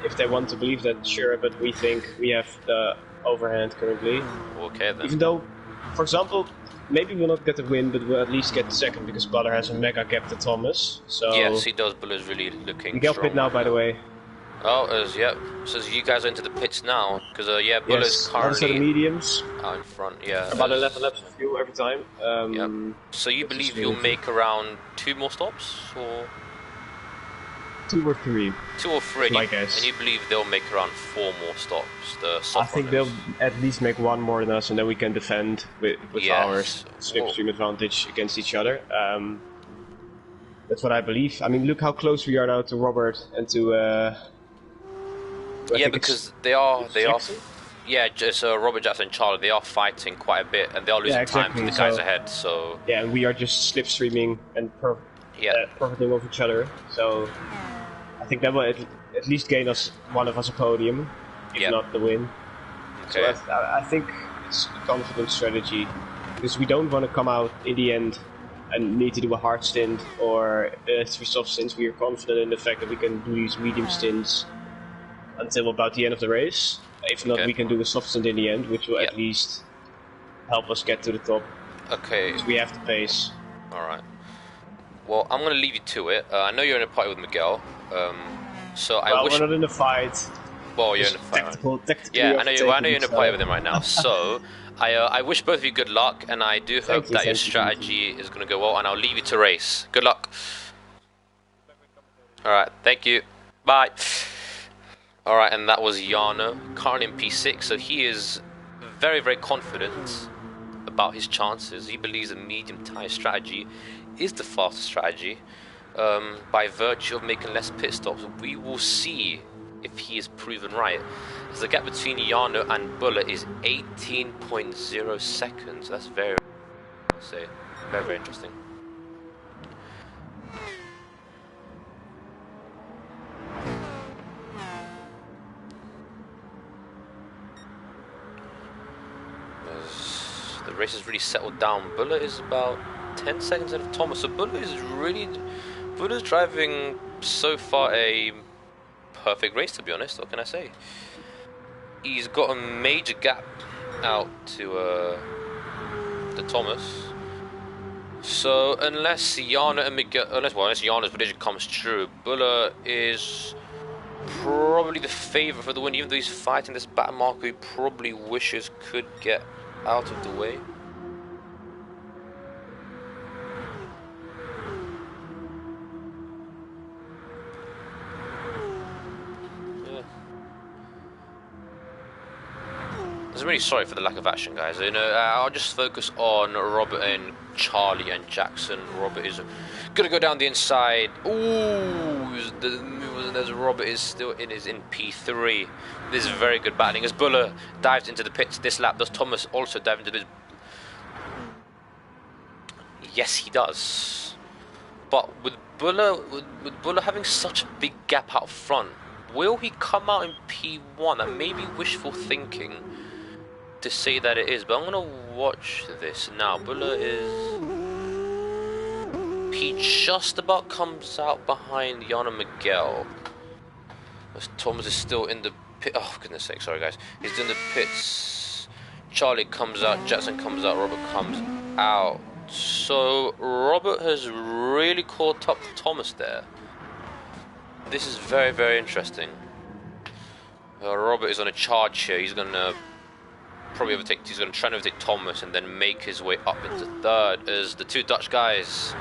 If they want to believe that, sure, but we think we have the overhand currently. Okay then. Even though, for example, maybe we'll not get the win, but we'll at least get the second because Buller has a mega gap to Thomas. So yes, he does. Buller's really looking Miguel strong. pit now, by the way. Oh, so you guys are into the pits now, because Buller's currently the mediums out in front. Yeah, about 11 laps of fuel every time. So you believe you'll make around 2 more stops, or 2 or 3? 2 or 3, my guess. And you believe they'll make around 4 more stops. The soft I think runners. they'll at least make 1 more than us, and then we can defend with our slipstream advantage against each other. That's what I believe. I mean, look how close we are now to Robert and to. Because they are. Yeah, just Robert, Jackson, and Charlie. They are fighting quite a bit, and they are losing time to the guys ahead. So yeah, and we are just slipstreaming and profiting off each other. So I think that will at least gain us one of us a podium, if not the win. Okay. So I think it's a confident strategy because we don't want to come out in the end and need to do a hard stint or 3 soft stints. We are confident in the fact that we can do these medium stints until about the end of the race. If not, we can do a soft stint in the end, which will at least help us get to the top. Okay. Because we have the pace. Alright. Well, I'm going to leave you to it. I know you're in a fight with Miguel. We're not in a fight. Well, you're in a fight. Tactical yeah, I know you're in a fight with him right now. So, I wish both of you good luck, and I do hope that your strategy is going to go well, and I'll leave you to race. Good luck. Alright, thank you. Bye. Alright, and that was Jarno, currently in P6, so he is very, very confident about his chances. He believes a medium tyre strategy is the fastest strategy by virtue of making less pit stops. We will see if he is proven right. As the gap between Jarno and Buller is 18.0 seconds. That's very, very interesting. The race has really settled down. Buller is about 10 seconds ahead of Thomas. So Buller's driving so far a perfect race, to be honest. What can I say? He's got a major gap out to Thomas. So unless Jarno and Miguel, unless Jarno's prediction comes true, Buller is probably the favourite for the win. Even though he's fighting this battle marker, he probably wishes could get out of the way. I'm really sorry for the lack of action, guys. I'll just focus on Robert and Charlie and Jackson. Robert is gonna go down the inside. Ooh, as Robert is still in P3. This is very good battling as Buller dives into the pits this lap. Does Thomas also dive into the pits? Yes, he does. But with Buller having such a big gap out front, will he come out in P1? That may be wishful thinking to say that it is, but I'm gonna watch this now. Buller is... He just about comes out behind Yana Miguel. As Thomas is still in the pit. Oh, goodness sake, sorry guys. He's in the pits. Charlie comes out, Jackson comes out, Robert comes out. So Robert has really caught up to Thomas there. This is very, very interesting. Robert is on a charge here. He's gonna probably overtake. He's gonna try and overtake Thomas and then make his way up into third. As the two Dutch guys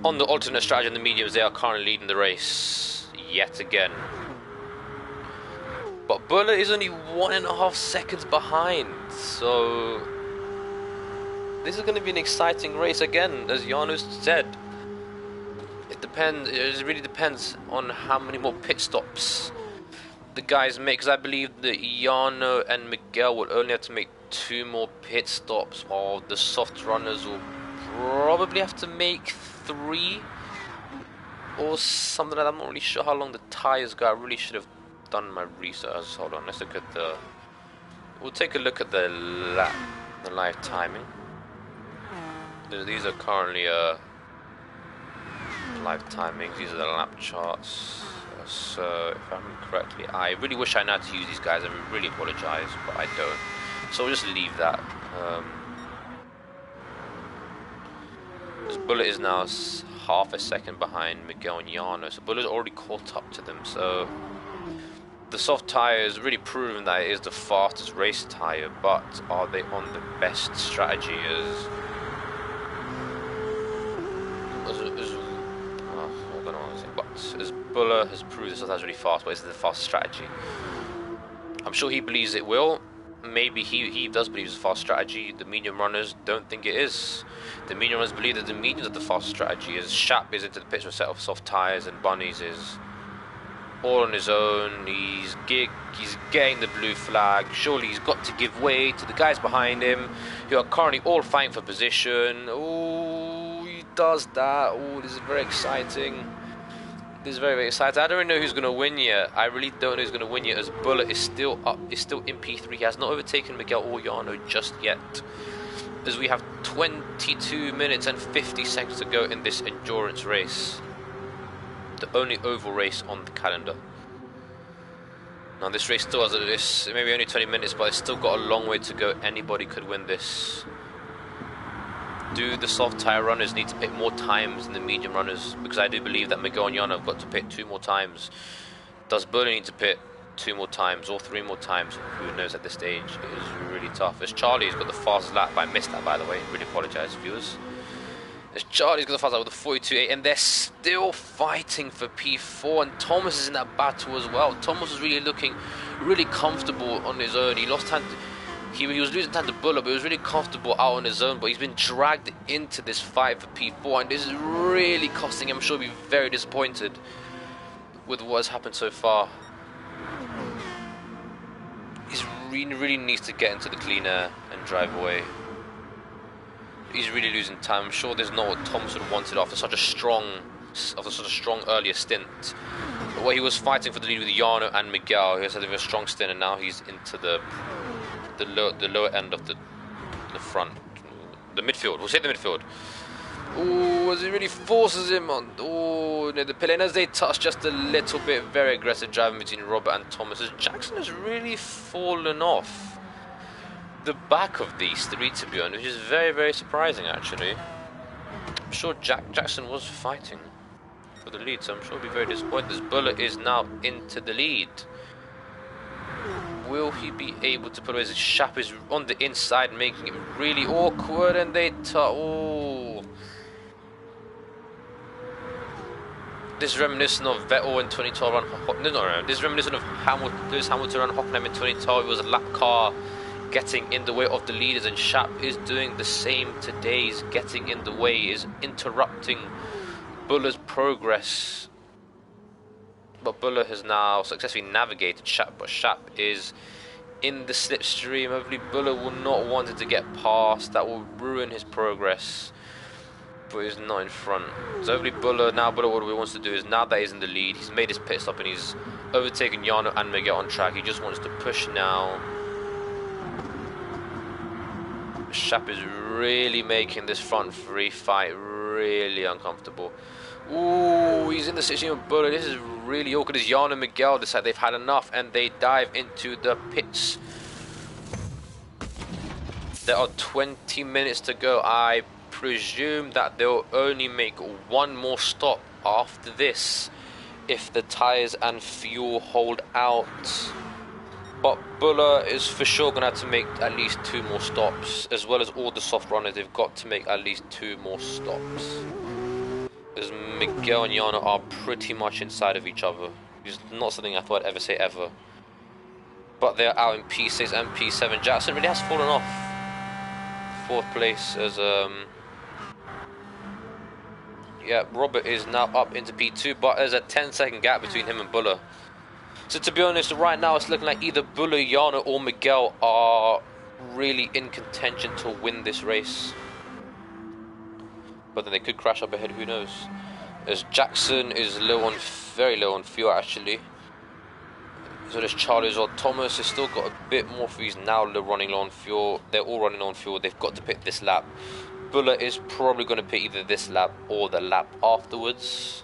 on the alternate strategy in the mediums, they are currently leading the race yet again. But Buller is only 1.5 seconds behind, so this is going to be an exciting race again, as Janus said. It depends. It really depends on how many more pit stops the guys make, because I believe that Jano and Miguel will only have to make 2 more pit stops, while the soft runners will probably have to make 3 or something like that. I'm not really sure how long the tires go. I really should have done my research. Hold on, let's look at the... We'll take a look at the live timing. These are currently live timings. These are the lap charts. So if I remember correctly, I really wish I knew how to use these guys. I really apologise, but I don't. So we'll just leave that. This Bullet is now half a second behind Miguel and Jano. So Bullet's already caught up to them. So the soft tyre has really proven that it is the fastest race tyre, but are they on the best strategy? As Buller has proved this is really fast, but is it the fast strategy? I'm sure he believes it will. Maybe he does believe it's a fast strategy. The medium runners don't think it is. The medium runners believe that the mediums are the fast strategy, as Shap is into the pits with a set of soft tyres and Bunnies is all on his own. He's getting the blue flag. Surely he's got to give way to the guys behind him who are currently all fighting for position. Oh, he does that. Oh, this is very exciting. This is very, very exciting. I don't really know who's going to win yet. I really don't know who's going to win yet, as Bullet is still up, is still in P3. He has not overtaken Miguel or Jano just yet, as we have 22 minutes and 50 seconds to go in this endurance race. The only oval race on the calendar. Now this race still has this, maybe only 20 minutes, but it's still got a long way to go. Anybody could win this. Do the soft tyre runners need to pit more times than the medium runners? Because I do believe that Miguel and Jano have got to pit 2 more times. Does Bullet need to pit 2 more times or 3 more times? Who knows at this stage? It is really tough. As Charlie's got the fastest lap, I missed that by the way. Really apologise, viewers. As Charlie's got the fastest lap with the 42.8, and they're still fighting for P4. And Thomas is in that battle as well. Thomas was really looking really comfortable on his own. He lost time. He was losing time to Buller, but he was really comfortable out on his own. But he's been dragged into this fight for P4, and this is really costing him. I'm sure he'll be very disappointed with what has happened so far. He really needs to get into the clean air and drive away. He's really losing time. I'm sure there's not what Thomas would have wanted after such a strong earlier stint. But where he was fighting for the lead with Jano and Miguel, he has had a strong stint, and now he's into the lower end of the front, the midfield. We'll say the midfield. Oh, as he really forces him on. Oh, the Pelenas, they touch just a little bit. Very aggressive driving between Robert and Thomas. As Jackson has really fallen off the back of these 3, to be honest, which is very, very surprising actually. I'm sure Jackson was fighting for the lead, so I'm sure he'll be very disappointed. This Bullet is now into the lead. Will he be able to put away? His Shap is on the inside, making it really awkward, and they oh. This is reminiscent of Vettel in 2012 this is reminiscent of Hamilton and Hockenheim in 2012. It was a lap car getting in the way of the leaders, and Shap is doing the same today. He's getting in the way, is interrupting Buller's progress. But Buller has now successfully navigated Shap, but Shap is in the slipstream. Hopefully Buller will not want it to get past. That will ruin his progress. but he's not in front. So hopefully Buller, what he wants to do is, now that he's in the lead, he's made his pit stop and he's overtaken Jarno and Miguel on track. He just wants to push now. Shap is really making this front three fight really uncomfortable. Ooh, he's in the situation of Buller. This is really awkward as Jarno and Miguel decide they've had enough and they dive into the pits. There are 20 minutes to go. I presume that they'll only make one more stop after this if the tyres and fuel hold out. But Buller is for sure going to have to make at least 2 more stops, as well as all the soft runners. They've got to make at least 2 more stops. As Miguel and Jarno are pretty much inside of each other. It's not something I thought I'd ever say ever. But they're out in P6 and P7. Jackson really has fallen off. 4th place as yeah, Robert is now up into P2, but there's a 10-second gap between him and Buller. So to be honest, right now it's looking like either Buller, Jarno or Miguel are really in contention to win this race. But then they could crash up ahead, who knows. As Jackson is very low on fuel actually. So does Charlie as well. Thomas has still got a bit more for he's now running low on fuel. They're all running low on fuel. They've got to pit this lap. Buller is probably going to pit either this lap or the lap afterwards.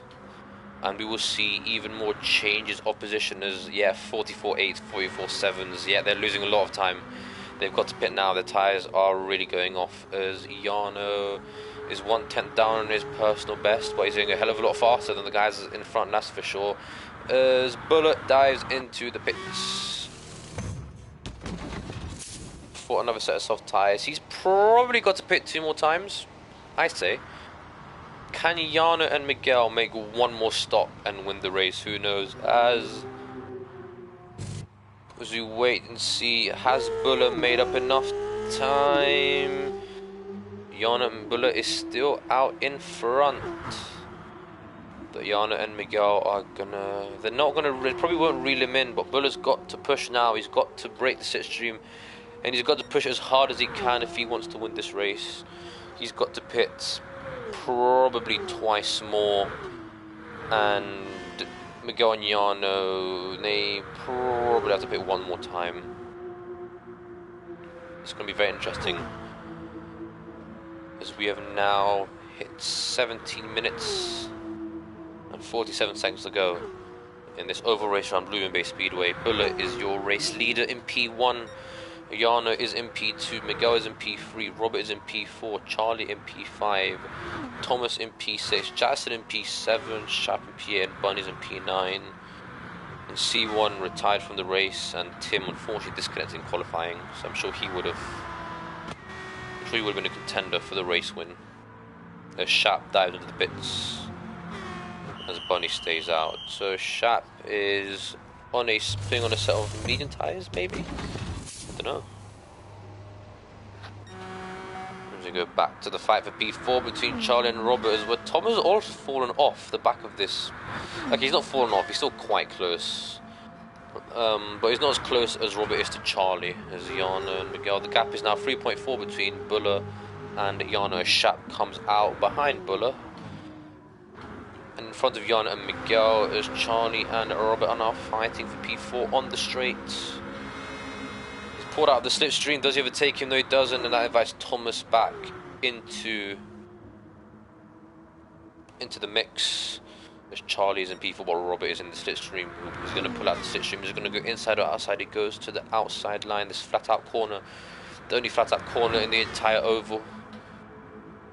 And we will see even more changes of position as, yeah, 44.8s, 44.7s. Yeah, they're losing a lot of time. They've got to pit now. The tyres are really going off as Jarno is 1/10 down on his personal best, but he's doing a hell of a lot faster than the guys in front, that's for sure. As Buller dives into the pits for another set of soft tyres. He's probably got to pit 2 more times, I say. Can Jarno and Miguel make 1 more stop and win the race? Who knows? As we wait and see, has Buller made up enough time? Jarno and Buller is still out in front. But Jarno and Miguel are they're not gonna, they probably won't reel him in, but Buller's got to push now. He's got to break the slipstream, and he's got to push as hard as he can if he wants to win this race. He's got to pit probably twice more, and Miguel and Jarno, they probably have to pit 1 more time. It's going to be very interesting, as we have now hit 17 minutes and 47 seconds to go in this oval race around Blue Bay Speedway. Buller is your race leader in P1. Jarno is in P2, Miguel is in P3, Robert is in P4, Charlie in P5, Thomas in P6, Jackson in P7, Shap in P8, and Bunny's in P9. And C1 retired from the race, and Tim unfortunately disconnected in qualifying, so I'm sure he would have been a contender for the race win. As Shap dived into the pits, as Bunny stays out. So Shap is putting on a set of medium tyres, maybe? I don't know. As we go back to the fight for P4 between Charlie and Robert, as where Thomas has also fallen off the back of this. Like, he's not fallen off, he's still quite close. But he's not as close as Robert is to Charlie, as Jarno and Miguel. The gap is now 3.4 between Buller and Jarno, as Shap comes out behind Buller. And in front of Jarno and Miguel, as Charlie and Robert are now fighting for P4 on the straight. Pulled out of the slipstream. Does he overtake him? No, he doesn't, and that invites Thomas back into the mix. As Charlie is in P4, while Robert is in the slipstream. He's going to pull out the slipstream. He's going to go inside or outside. He goes to the outside line. This flat-out corner, the only flat-out corner in the entire oval.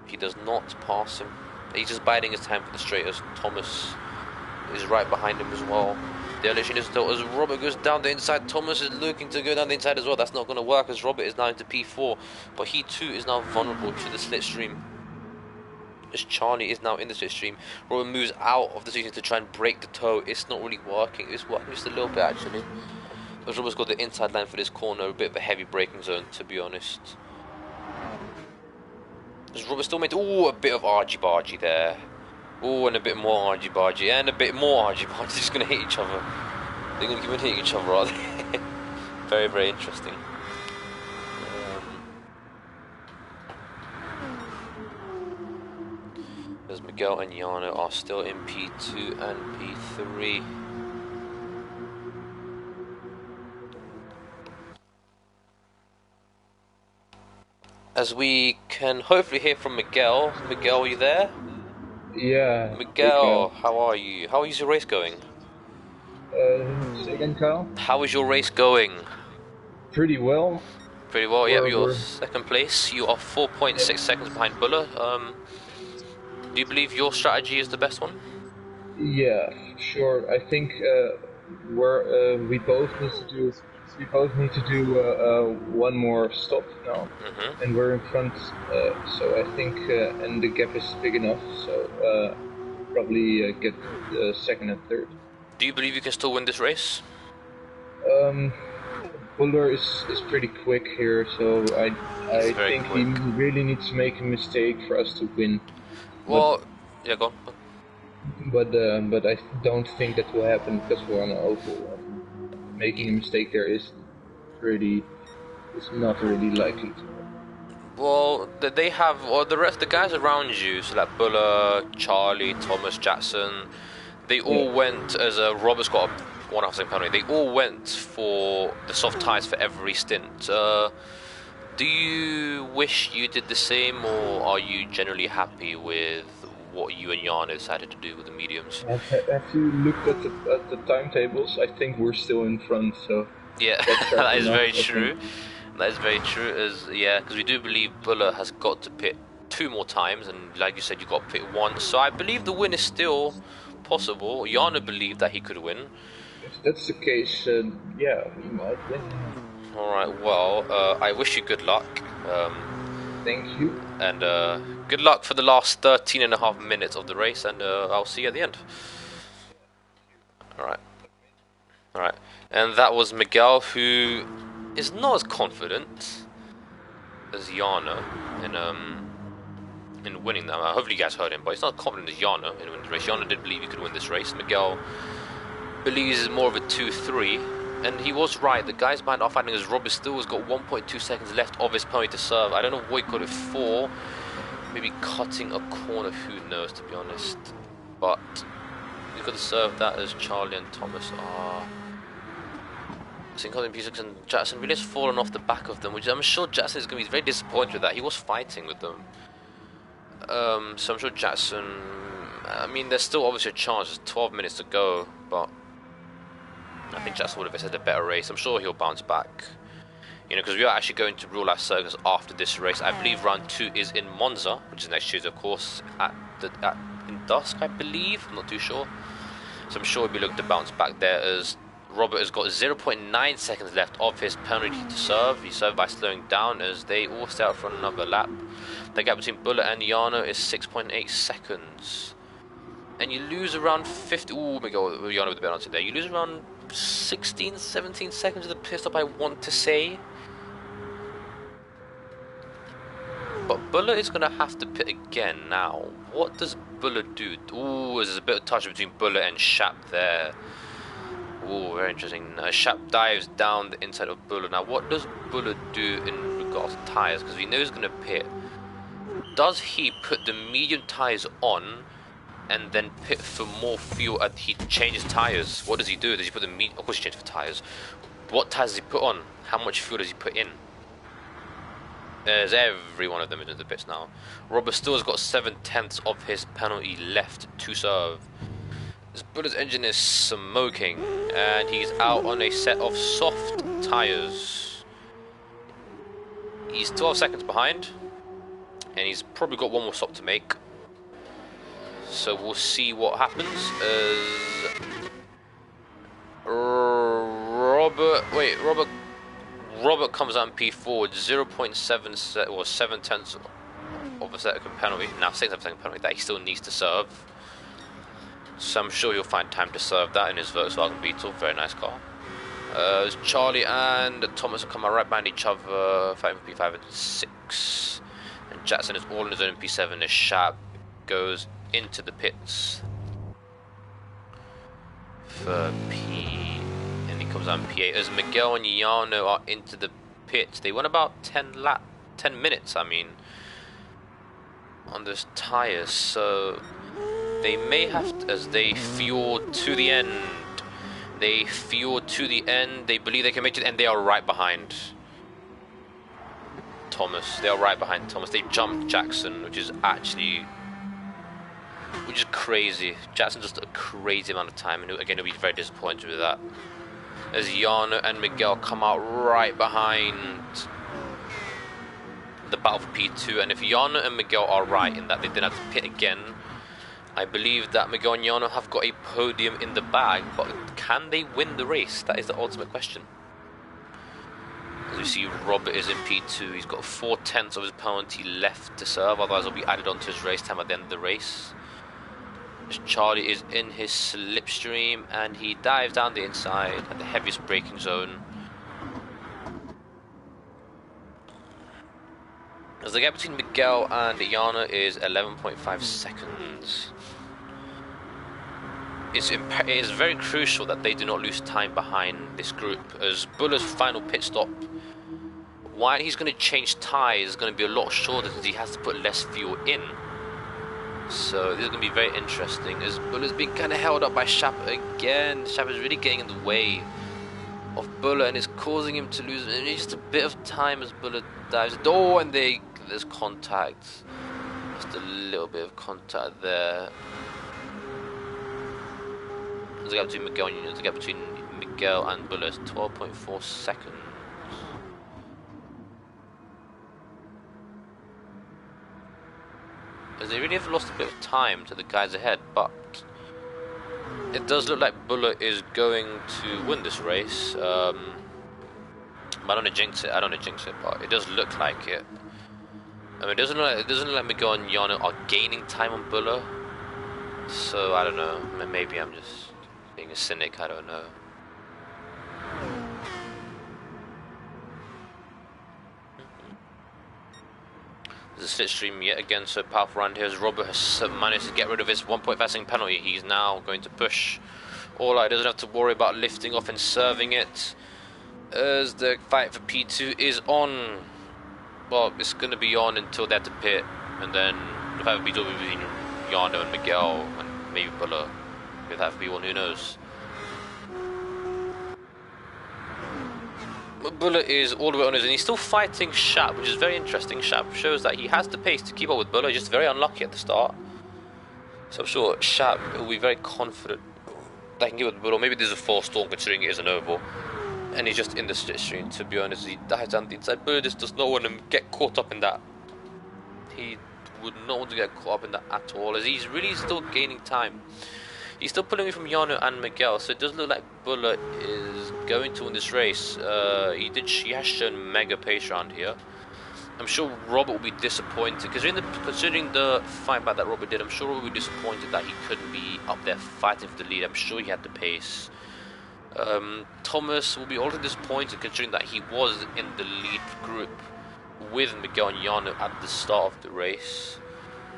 He does not pass him. He's just biding his time for the straight, as Thomas is right behind him as well. The election is still, as Robert goes down the inside, Thomas is looking to go down the inside as well. That's not going to work, as Robert is now into P4, but he too is now vulnerable to the slipstream. As Charlie is now in the slipstream, Robert moves out of the slipstream to try and break the toe. It's not really working. It's working just a little bit actually. As Robert's got the inside line for this corner, a bit of a heavy braking zone, to be honest. As Robert still made a bit of argy-bargy there. Oh, and a bit more argy-bargy, and a bit more argy-bargy. They're just going to hit each other. They're going to keep on hitting each other, are they? Very, very interesting. Miguel and Jano are still in P2 and P3. As we can hopefully hear from Miguel. Miguel, are you there? Yeah. Miguel, how are you? How is your race going? Say again, Kyle? How is your race going? Pretty well. Pretty well, yeah. You're second place. You are 4.6 seconds behind Buller. Do you believe your strategy is the best one? Yeah, sure. I think we both need to do one more stop now, and we're in front. So I think, and the gap is big enough. So probably get second and third. Do you believe you can still win this race? Buller is pretty quick here, so I think he really needs to make a mistake for us to win. Well, yeah, go on. But I don't think that will happen because we're on an oval. Making a mistake there is not really likely to happen. Well, they have, or the rest, the guys around you, so like Buller, Charlie, Thomas, Jackson, they all went as a Robert's got a 1.5 second penalty. They all went for the soft tires for every stint. Do you wish you did the same, or are you generally happy with what you and Jan decided to do with the mediums? Have you looked at the timetables? I think we're still in front, so... Yeah, that is very true. That is very true, because we do believe Buller has got to pit 2 more times, and like you said, you got to pit 1. So I believe the win is still possible. Jana believed that he could win. If that's the case, yeah, we might win. Alright, well, I wish you good luck. Thank you. And good luck for the last 13.5 minutes of the race, and I'll see you at the end. Alright. And that was Miguel, who is not as confident as Jana in winning that. Hopefully you guys heard him, but he's not confident as Jana in winning the race. Jana did believe he could win this race. Miguel believes it's more of a 2-3, and he was right. The guys behind are fighting as Robert still has got 1.2 seconds left of his penalty to serve. I don't know what he got it for. Maybe cutting a corner, who knows, to be honest. But he's got to serve that as Charlie and Thomas are. I think Colin P6 and Jackson really has fallen off the back of them, which I'm sure Jackson is going to be very disappointed with that. He was fighting with them. So I'm sure Jackson... I mean, there's still obviously a chance. There's 12 minutes to go, but I think Jackson would have had a better race. I'm sure he'll bounce back. You know, because we are actually going to real life circus after this race. I believe round 2 is in Monza, which is next Tuesday, of course, in dusk, I believe. I'm not too sure. So I'm sure he'll be looking to bounce back there, as Robert has got 0.9 seconds left of his penalty to serve. He served by slowing down as they all stay out for another lap. The gap between Bullet and Jano is 6.8 seconds. And you lose around 50... Ooh, my God, Jano with the penalty there. You lose around 16, 17 seconds of the pit stop, I want to say. But Buller is going to have to pit again now. What does Buller do? Ooh, there's a bit of touch between Buller and Shap there. Ooh, very interesting. Shap dives down the inside of Buller. Now, what does Buller do in regards to tyres? Because we know he's going to pit. Does he put the medium tyres on and then pit for more fuel and he changes tyres? What does he do? Does he put the medium... Of course he changes for tyres. What tyres does he put on? How much fuel does he put in? There's every one of them into the pits now. Robert still has got 7/10 of his penalty left to serve. This Buller's engine is smoking, and he's out on a set of soft tyres. He's 12 seconds behind, and he's probably got one more stop to make. So we'll see what happens as Robert comes out in P4 with 0.7 or 7/10 of a second penalty. Now 6.5 penalty that he still needs to serve. So I'm sure he'll find time to serve that in his Volkswagen Beetle. Very nice car. Charlie and Thomas will come out right behind each other, fighting for P5 and 6. And Jackson is all in his own P7 as Shab goes into the pits for P, and he comes out in P8 as Miguel and Jano are into the pits. They went about 10 minutes, I mean, on those tyres. So They may have to, as they fjord to the end. They fjord to the end. They believe they can make it, and they are right behind Thomas. They are right behind Thomas. They jumped Jackson, which is crazy. Jackson just a crazy amount of time, and again, he'll be very disappointed with that. As Jano and Miguel come out right behind the battle for P2, and if Jano and Miguel are right in that they didn't have to pit again, I believe that Miguel and Jano have got a podium in the bag, but can they win the race? That is the ultimate question. As you see, Robert is in P2. He's got 4/10 of his penalty left to serve, otherwise it'll be added onto his race time at the end of the race. As Charlie is in his slipstream, and he dives down the inside at the heaviest braking zone. As the gap between Miguel and Jano is 11.5 seconds. It is very crucial that they do not lose time behind this group, as Buller's final pit stop, while he's going to change tyres, is going to be a lot shorter because he has to put less fuel in. So this is going to be very interesting, as Buller's been kind of held up by Shap again. Shap is really getting in the way of Buller and is causing him to lose just a bit of time as Buller dives. Oh, and there's contact. Just a little bit of contact there. There's a gap between Miguel and Buller, 12.4 seconds. As they really have lost a bit of time to the guys ahead, but it does look like Buller is going to win this race. I don't want to jinx it. But it does look like it. I mean, it doesn't look like Miguel and Jano are gaining time on Buller. So I don't know. Maybe I'm just being a cynic. I don't know. There's a slipstream yet again, so powerful around here as Robert has managed to get rid of his 1-point second penalty. He's now going to push all out. Doesn't have to worry about lifting off and serving it. As the fight for P2 is on. Well, it's going to be on until they have to pit, and then the fight for P2 will be between Jano and Miguel, and maybe Buller. If that for P1, who knows? Buller is all the way on his, and he's still fighting Shap, which is very interesting. Shap shows that he has the pace to keep up with Buller, just very unlucky at the start. So I'm sure Shap will be very confident that he can give it to Buller. Maybe there's a false storm considering it is an oval, and he's just in the slipstream. To be honest, he dives down the inside. Buller just does not want to get caught up in that. He would not want to get caught up in that at all, as he's really still gaining time. He's still pulling me from Jano and Miguel, so it does look like Buller is going to win this race. He has shown mega pace around here. I'm sure Robert will be disappointed, considering the fight back that Robert did. I'm sure Robert will be disappointed that he couldn't be up there fighting for the lead. I'm sure he had the pace. Thomas will be also disappointed, considering that he was in the lead group with Miguel and Jano at the start of the race.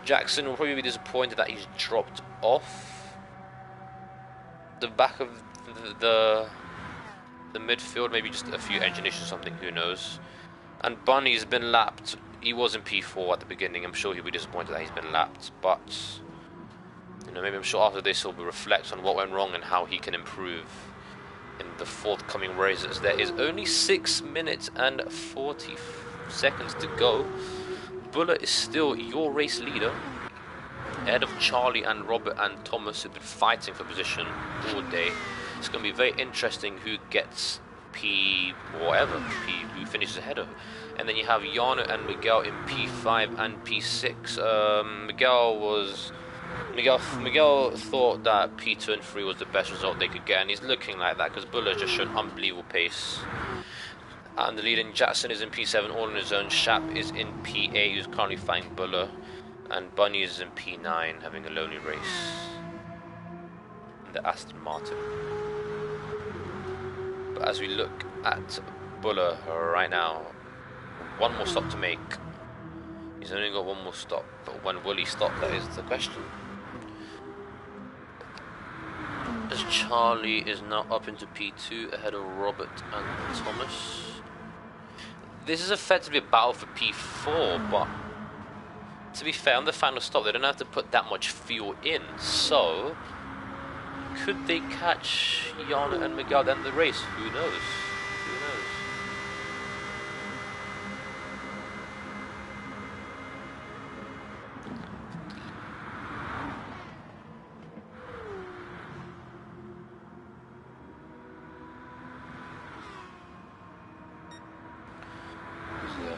Jackson will probably be disappointed that he's dropped off the back of the midfield, maybe just a few engine issues or something, who knows. And Bunny's been lapped. He was in P4 at the beginning. I'm sure he'll be disappointed that he's been lapped, but you know, maybe I'm sure after this he'll reflect on what went wrong and how he can improve in the forthcoming races. There is only 6 minutes and 40 seconds to go. Buller is still your race leader, ahead of Charlie and Robert and Thomas, who've been fighting for position all day. It's going to be very interesting who gets who finishes ahead of. And then you have Jano and Miguel in P5 and P6. Miguel thought that P2 and 3 was the best result they could get, and he's looking like that because Buller just showed unbelievable pace. And the leading Jackson is in P7 all on his own. Shap is in P8, who's currently fighting Buller. And Bunny is in P9, having a lonely race in the Aston Martin. But as we look at Buller right now, one more stop to make. He's only got one more stop, but when will he stop? That is the question. As Charlie is now up into P2 ahead of Robert and Thomas. This is effectively a battle for P4, but to be fair, on the final stop, they don't have to put that much fuel in. So, could they catch Jan and Miguel at the end of the race? Who knows? Who knows?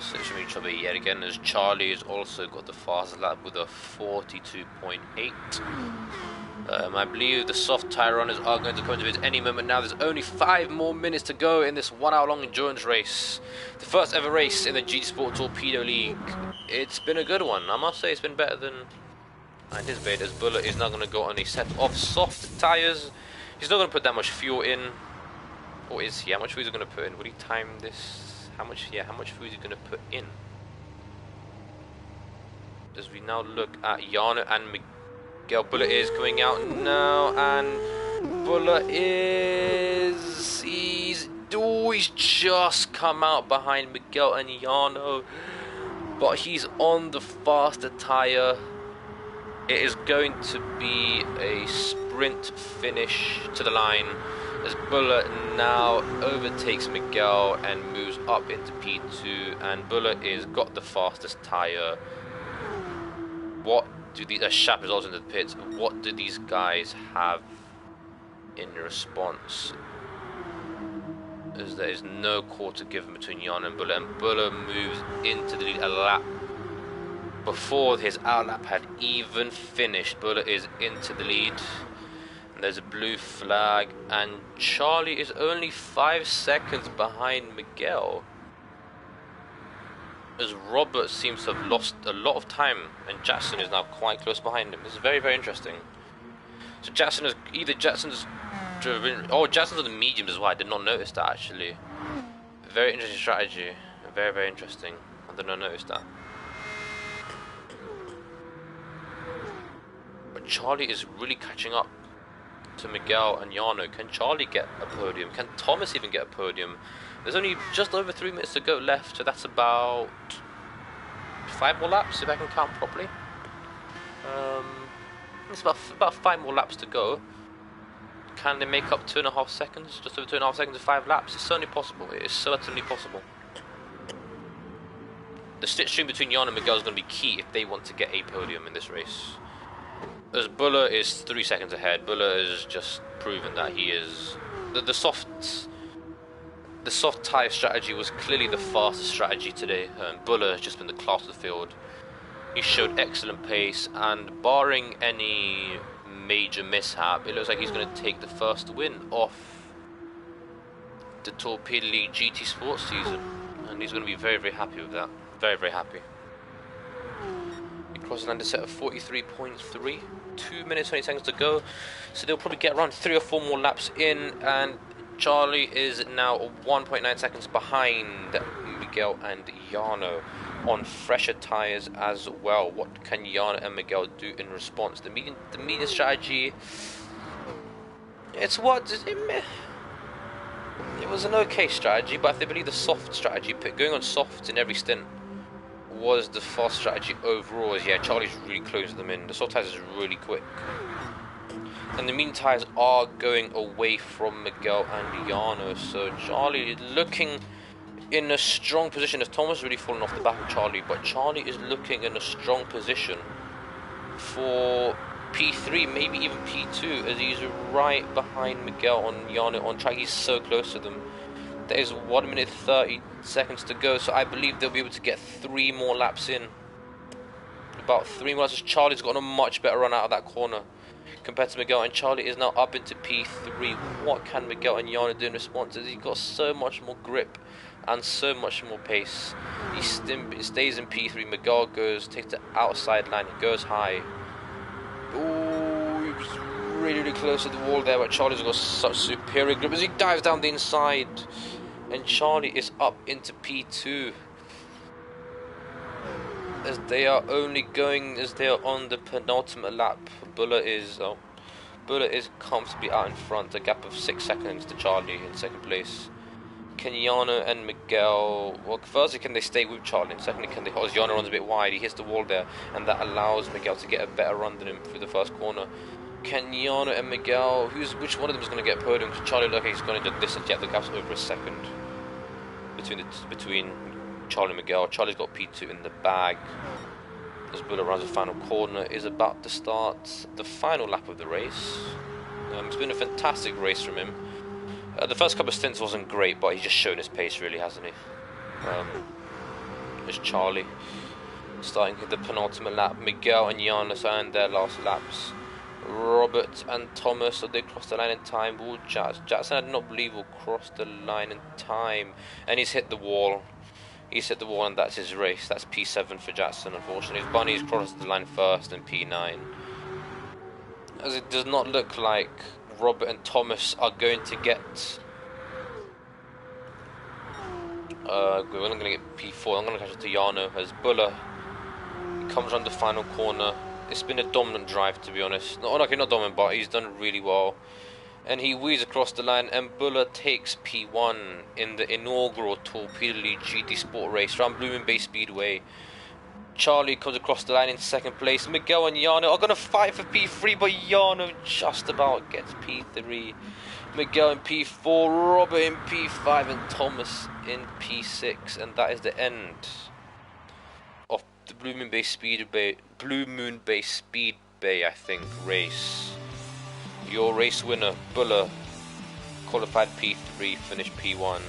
Switching each other yet again, as Charlie has also got the fastest lap with a 42.8. I believe the soft tire runners are going to come into it any moment now. There's only 5 more minutes to go in this 1 hour long endurance race. The first ever race in the GT Sport Torpedo League. It's been a good one. I must say it's been better than I anticipated, as Bullet is now going to go on a set of soft tires. He's not going to put that much fuel in. Or is he? How much fuel is he going to put in? Will he time this? How much food is he going to put in? As we now look at Jano and Miguel, Bullet is coming out now, and Bullet is... He's just come out behind Miguel and Jano, but he's on the faster tyre. It is going to be a sprint finish to the line, as Bullet now overtakes Miguel and moves up into P2, and Bullet is got the fastest tyre. What do these... Shap is also in the pits. What do these guys have in response? As there is no quarter given between Jan and Bullet moves into the lead a lap before his outlap had even finished. Bullet is into the lead. There's a blue flag, and Charlie is only 5 seconds behind Miguel, as Robert seems to have lost a lot of time, and Jackson is now quite close behind him. This is very, very interesting. So Jackson is Jackson's driven. Oh, Jackson's on the mediums as well. I did not notice that, actually. Very interesting strategy. Very, very interesting. I did not notice that. But Charlie is really catching up to Miguel and Jano. Can Charlie get a podium? Can Thomas even get a podium? There's only just over 3 minutes to go left, so that's about 5 more laps if I can count properly. It's about 5 more laps to go. Can they make up 2.5 seconds? Just over 2.5 seconds of 5 laps? It's certainly possible. It is certainly possible. The slipstream between Jan and Miguel is going to be key if they want to get a podium in this race. As Buller is 3 seconds ahead. Buller has just proven that he is the soft tyre strategy was clearly the fastest strategy today. Buller has just been the class of the field. He showed excellent pace, and barring any major mishap, it looks like he's going to take the first win off the Torpedo League GT Sports season, and he's going to be very, very happy with that. Very, very happy. He crosses an under set of 43.3. 2 minutes 20 seconds to go, so they'll probably get around 3 or 4 more laps in, and Charlie is now 1.9 seconds behind Miguel and Jano on fresher tyres as well. What can Jano and Miguel do in response? The medium strategy, it was an okay strategy, but I believe the soft strategy, going on soft in every stint, was the fast strategy overall. As Charlie's really closing them in. The soft tyres is really quick, and the medium tyres are going away from Miguel and Jano. So Charlie is looking in a strong position, as Thomas really fallen off the back of Charlie, but Charlie is looking in a strong position for P3, maybe even P2, as he's right behind Miguel and Jano on track. He's so close to them. There is 1 minute 30 seconds to go, so I believe they'll be able to get 3 more laps in. About 3 more laps. Charlie's gotten a much better run out of that corner compared to Miguel, and Charlie is now up into P3. What can Miguel and Jano do in response? He's got so much more grip and so much more pace. He stays in P3. Miguel takes the outside line, he goes high. Ooh, he was really, really close to the wall there, but Charlie's got such superior grip as he dives down the inside, and Charlie is up into P2 as they are on the penultimate lap. Buller is comfortably out in front, a gap of 6 seconds to Charlie in second place. Kenyano and Miguel, well, firstly, can they stay with Charlie? And secondly, can they, Kenyano runs a bit wide, he hits the wall there, and that allows Miguel to get a better run than him through the first corner. Kenyano and Miguel, which one of them is going to get podium? Because Charlie, look, he's going into distance, yet the gap's over a second between Charlie and Miguel. Charlie's got P2 in the bag. As Buller runs the final corner, is about to start the final lap of the race. It's been a fantastic race from him. The first couple of stints wasn't great, but he's just shown his pace, really, hasn't he? There's Charlie starting the penultimate lap. Miguel and Giannis are in their last laps. Robert and Thomas, so they crossed the line in time. Jackson, I do not believe, will cross the line in time. And he's hit the wall. He's hit the wall, and that's his race. That's P7 for Jackson, unfortunately. Bunny's crossed the line first and P9. As it does not look like Robert and Thomas are going to get... we're not going to get P4. I'm going to catch up to Yano as Buller comes around the final corner. It's been a dominant drive, to be honest. Not dominant, but he's done really well. And he weaves across the line, and Buller takes P1 in the inaugural Torpedo League GT Sport race around Blooming Bay Speedway. Charlie comes across the line in second place. Miguel and Yano are going to fight for P3, but Yano just about gets P3. Miguel in P4, Robert in P5, and Thomas in P6. And that is the end of the Blue Moon Bay Speedway, I think, race. Your race winner, Buller, qualified P3, finished P1.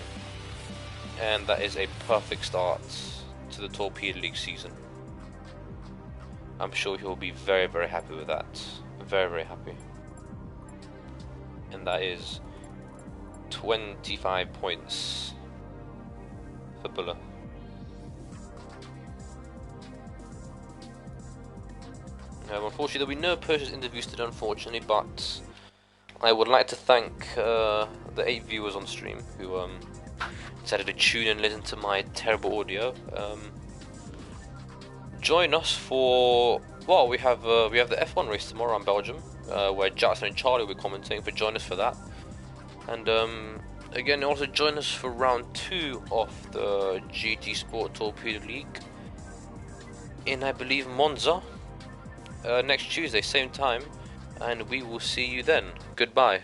And that is a perfect start to the Torpedo League season. I'm sure he'll be very, very happy with that. Very, very happy. And that is 25 points for Buller. Unfortunately, there'll be no purchase interviews today, unfortunately, but I would like to thank the 8 viewers on stream who decided to tune and listen to my terrible audio. Join us for, well, we have the F1 race tomorrow in Belgium, where Jackson and Charlie will be commentating. But join us for that, and again, also join us for round 2 of the GT Sport Torpedo League in, I believe, Monza. Next Tuesday, same time, and we will see you then. Goodbye.